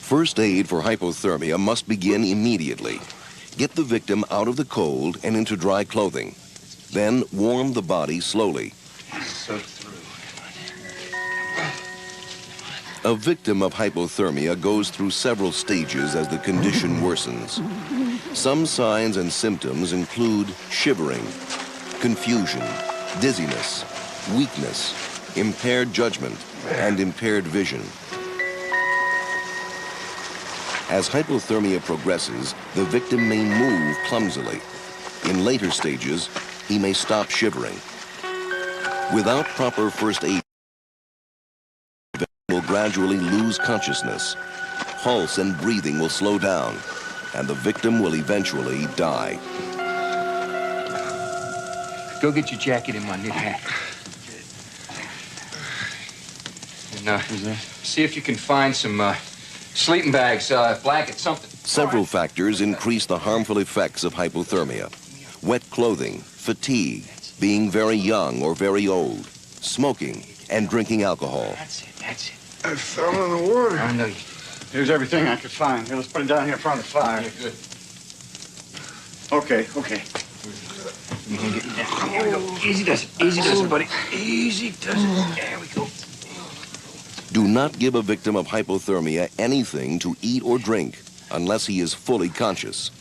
First aid for hypothermia must begin immediately. Get the victim out of the cold and into dry clothing. Then warm the body slowly. A victim of hypothermia goes through several stages as the condition worsens. Some signs and symptoms include shivering, confusion, dizziness, weakness, impaired judgment, and impaired vision. As hypothermia progresses, the victim may move clumsily. In later stages, he may stop shivering. Without proper first aid, the victim will gradually lose consciousness. Pulse and breathing will slow down, and the victim will eventually die. Go get your jacket and my knit hat. And see if you can find some sleeping bags, blankets, something. Several factors increase the harmful effects of hypothermia. Wet clothing, fatigue, being very young or very old, smoking, and drinking alcohol. That's it. I fell in the water. I know you. Here's everything I could find. Here, let's put it down here in front of the fire. Yeah, good. Okay. Here we go. Easy does it, buddy. Easy does it. There we go. Do not give a victim of hypothermia anything to eat or drink unless he is fully conscious.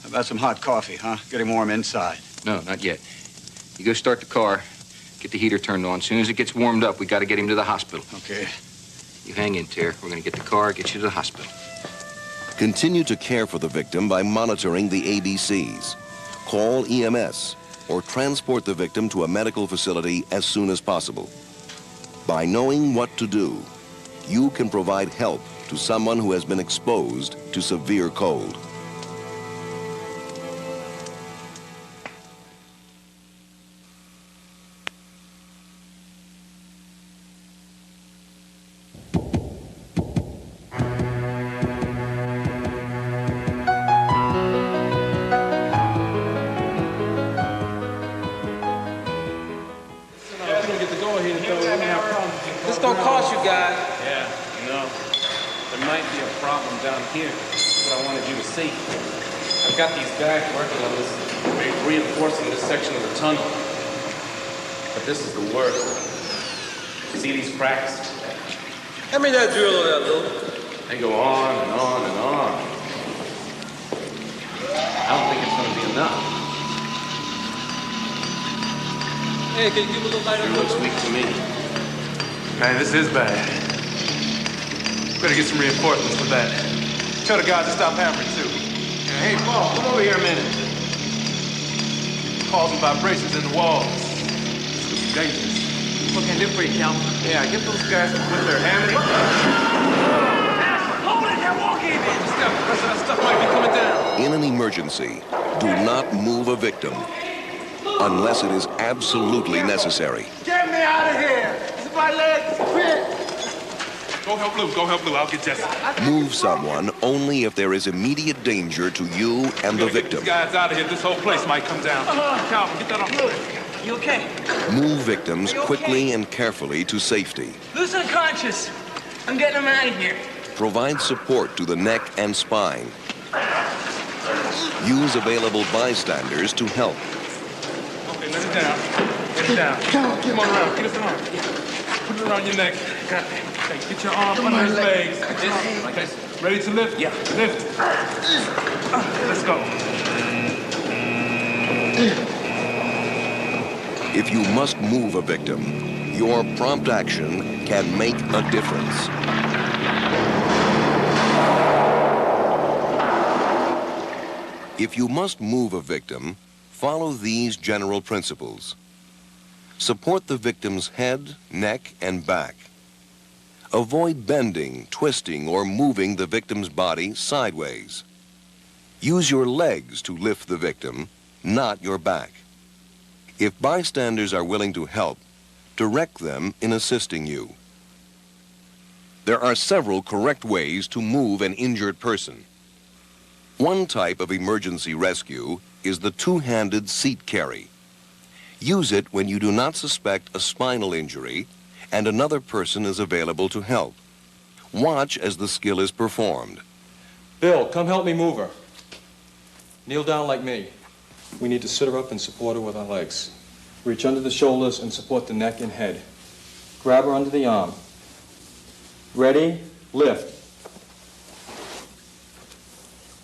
How about some hot coffee, huh? Get him warm inside. No, not yet. You go start the car, get the heater turned on. As soon as it gets warmed up, we got to get him to the hospital. Okay. You hang in, Terry. We're going to get the car, get you to the hospital. Continue to care for the victim by monitoring the ABCs. Call EMS or transport the victim to a medical facility as soon as possible. By knowing what to do, you can provide help to someone who has been exposed to severe cold. This gonna cost you guys. Yeah, there might be a problem down here. That's what I wanted you to see. I've got these guys working on this, reinforcing this section of the tunnel. But this is the worst. See these cracks? Hand me that drill there, Lou. They go on and on and on. I don't think it's gonna be enough. Hey, can you give a little light on It looks weak to me. Man, this is bad. Better get some reinforcements for that. Tell the guys to stop hammering, too. Yeah, hey, Paul, come over here a minute. Causing vibrations in the walls. This could be dangerous. What can I do for you, Calvin? Yeah, get those guys to put their hammering. Hold it, they're walking! Step, the rest of that stuff might be coming down. In an emergency, do not move a victim unless it is absolutely necessary. Get me out of here! My legs fit! Go help Lou, I'll get Jesse. Move someone only if there is immediate danger to you and the victim. These guys out of here, this whole place might come down. Calvin, get that off. You okay? Move victims quickly and carefully to safety. Lou's unconscious. I'm getting him out of here. Provide support to the neck and spine. Use available bystanders to help. Okay, let it down. Let it down. Come on around, get us around. Put it around your neck. Got it. Okay, get your arm under his legs. Okay, ready to lift? Yeah. Lift. Let's go. If you must move a victim, your prompt action can make a difference. If you must move a victim, follow these general principles. Support the victim's head, neck, and back. Avoid bending, twisting, or moving the victim's body sideways. Use your legs to lift the victim, not your back. If bystanders are willing to help, direct them in assisting you. There are several correct ways to move an injured person. One type of emergency rescue is the two-handed seat carry. Use it when you do not suspect a spinal injury and another person is available to help. Watch as the skill is performed. Bill, come help me move her. Kneel down like me. We need to sit her up and support her with our legs. Reach under the shoulders and support the neck and head. Grab her under the arm. Ready? Lift.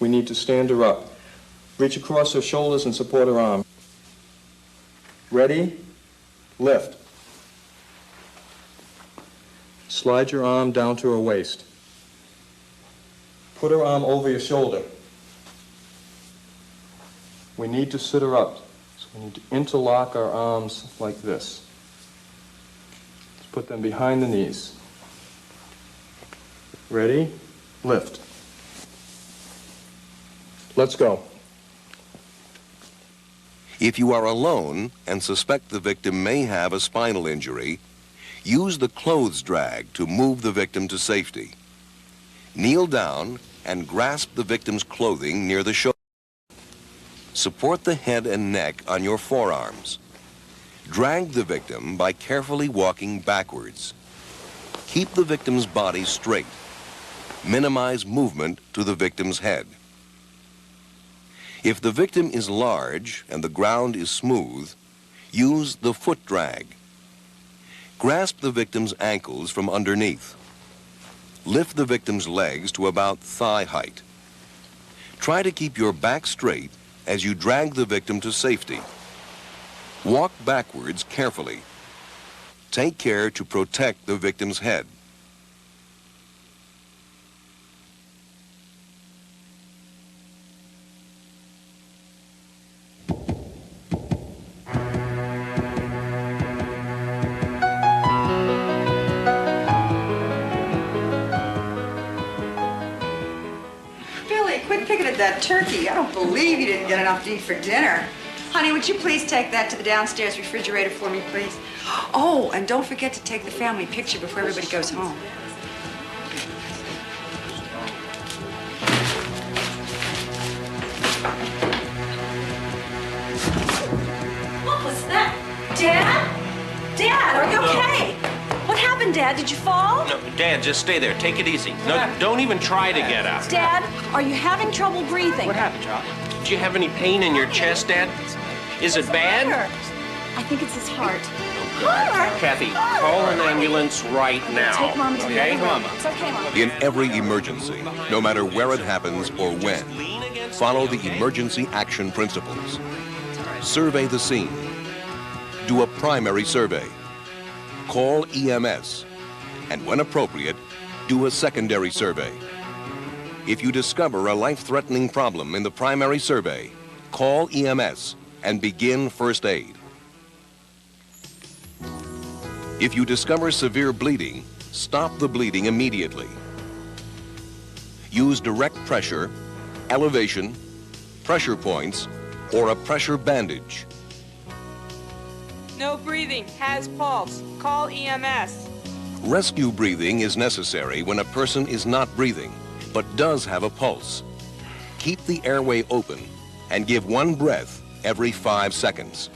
We need to stand her up. Reach across her shoulders and support her arm. Ready? Lift. Slide your arm down to her waist. Put her arm over your shoulder. We need to sit her up. So we need to interlock our arms like this. Let's put them behind the knees. Ready? Lift. Let's go. If you are alone and suspect the victim may have a spinal injury, use the clothes drag to move the victim to safety. Kneel down and grasp the victim's clothing near the shoulder. Support the head and neck on your forearms. Drag the victim by carefully walking backwards. Keep the victim's body straight. Minimize movement to the victim's head. If the victim is large and the ground is smooth, use the foot drag. Grasp the victim's ankles from underneath. Lift the victim's legs to about thigh height. Try to keep your back straight as you drag the victim to safety. Walk backwards carefully. Take care to protect the victim's head. Quit picking at that turkey. I don't believe you didn't get enough to eat for dinner. Honey, would you please take that to the downstairs refrigerator for me, please? Oh, and don't forget to take the family picture before everybody goes home. What was that? Dad? Dad, are you okay? What happened, Dad? Did you fall? No, Dad, just stay there. Take it easy. No, don't even try to get out. Dad, are you having trouble breathing? What happened, Charles? Did you have any pain in your chest, Dad? Is it bad? I think it's his heart. Kathy, call an ambulance right now. Take Mom to the okay? other room. It's okay, Mom. In every emergency, no matter where it happens or when, follow the emergency action principles. Survey the scene. Do a primary survey. Call EMS. And when appropriate, do a secondary survey. If you discover a life-threatening problem in the primary survey, call EMS and begin first aid. If you discover severe bleeding, stop the bleeding immediately. Use direct pressure, elevation, pressure points, or a pressure bandage. No breathing, has pulse. Call EMS. Rescue breathing is necessary when a person is not breathing, but does have a pulse. Keep the airway open and give one breath every 5 seconds.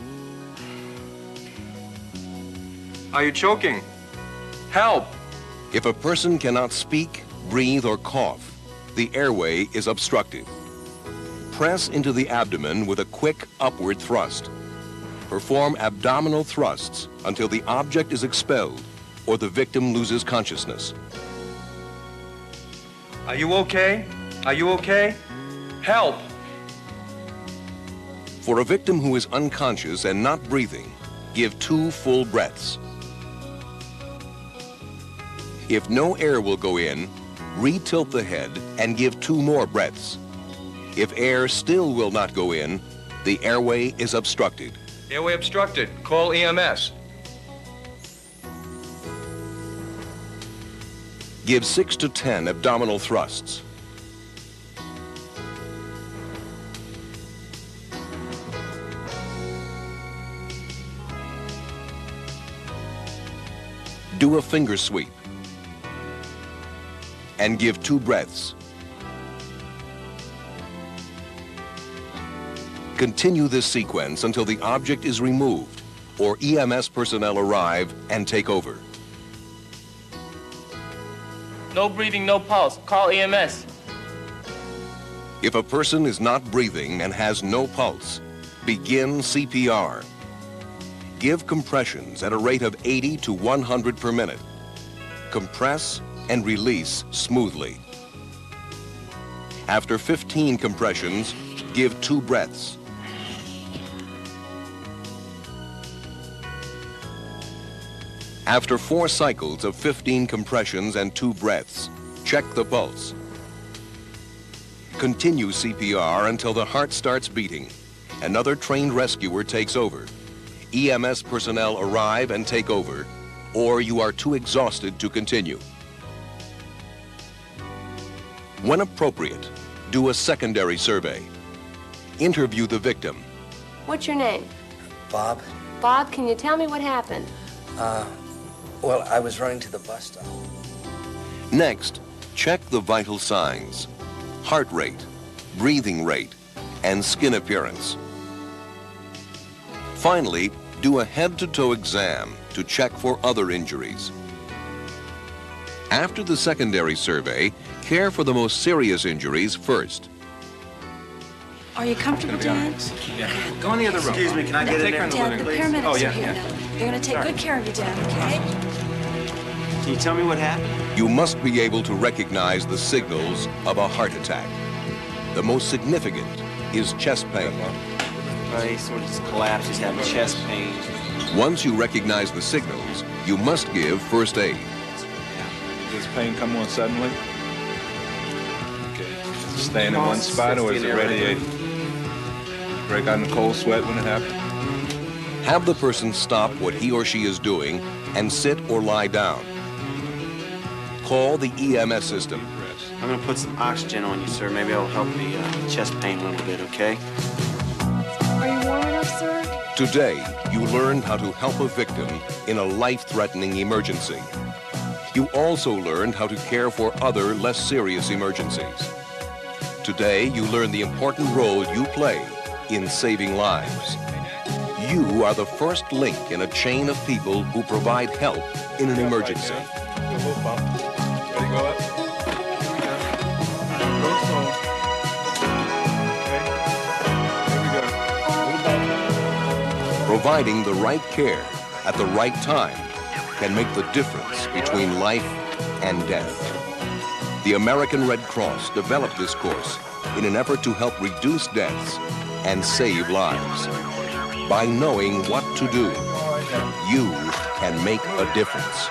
Are you choking? Help! If a person cannot speak, breathe, or cough, the airway is obstructed. Press into the abdomen with a quick upward thrust. Perform abdominal thrusts until the object is expelled or the victim loses consciousness. Are you okay? Are you okay? Help! For a victim who is unconscious and not breathing, give 2 full breaths. If no air will go in, re-tilt the head and give 2 more breaths. If air still will not go in, the airway is obstructed. Airway obstructed. Call EMS. Give 6 to 10 abdominal thrusts. Do a finger sweep. And give 2 breaths. Continue this sequence until the object is removed or EMS personnel arrive and take over. No breathing, no pulse. Call EMS. If a person is not breathing and has no pulse, begin CPR. Give compressions at a rate of 80 to 100 per minute. Compress and release smoothly. After 15 compressions, give 2 breaths. After 4 cycles of 15 compressions and 2 breaths, check the pulse. Continue CPR until the heart starts beating. Another trained rescuer takes over. EMS personnel arrive and take over, or you are too exhausted to continue. When appropriate, do a secondary survey. Interview the victim. What's your name? Bob? Bob, can you tell me what happened? Well, I was running to the bus stop. Next, check the vital signs: heart rate, breathing rate, and skin appearance. Finally, do a head-to-toe exam to check for other injuries. After the secondary survey, care for the most serious injuries first. Are you comfortable, Dad? Yeah. Go in the other room. Excuse me, can I get in there? Dad, the paramedics Oh, yeah, are here yeah. now. They're going to take good care of you, Dad, okay? Can you tell me what happened? You must be able to recognize the signals of a heart attack. The most significant is chest pain. He sort of just collapsed. He's having chest pain. Once you recognize the signals, you must give first aid. Does this pain come on suddenly? Okay. Is it staying in one spot or is it radiating? Break out in a cold sweat when it happens? Have the person stop what he or she is doing and sit or lie down. Call the EMS system. I'm going to put some oxygen on you, sir. Maybe it'll help the chest pain a little bit, okay? Are you warm enough, sir? Today, you learned how to help a victim in a life-threatening emergency. You also learned how to care for other, less serious emergencies. Today, you learned the important role you play in saving lives. You are the first link in a chain of people who provide help in an emergency. Ready, go up. Go slow. Okay. Here we go. Providing the right care at the right time can make the difference between life and death. The American Red Cross developed this course in an effort to help reduce deaths and save lives. By knowing what to do, you can make a difference.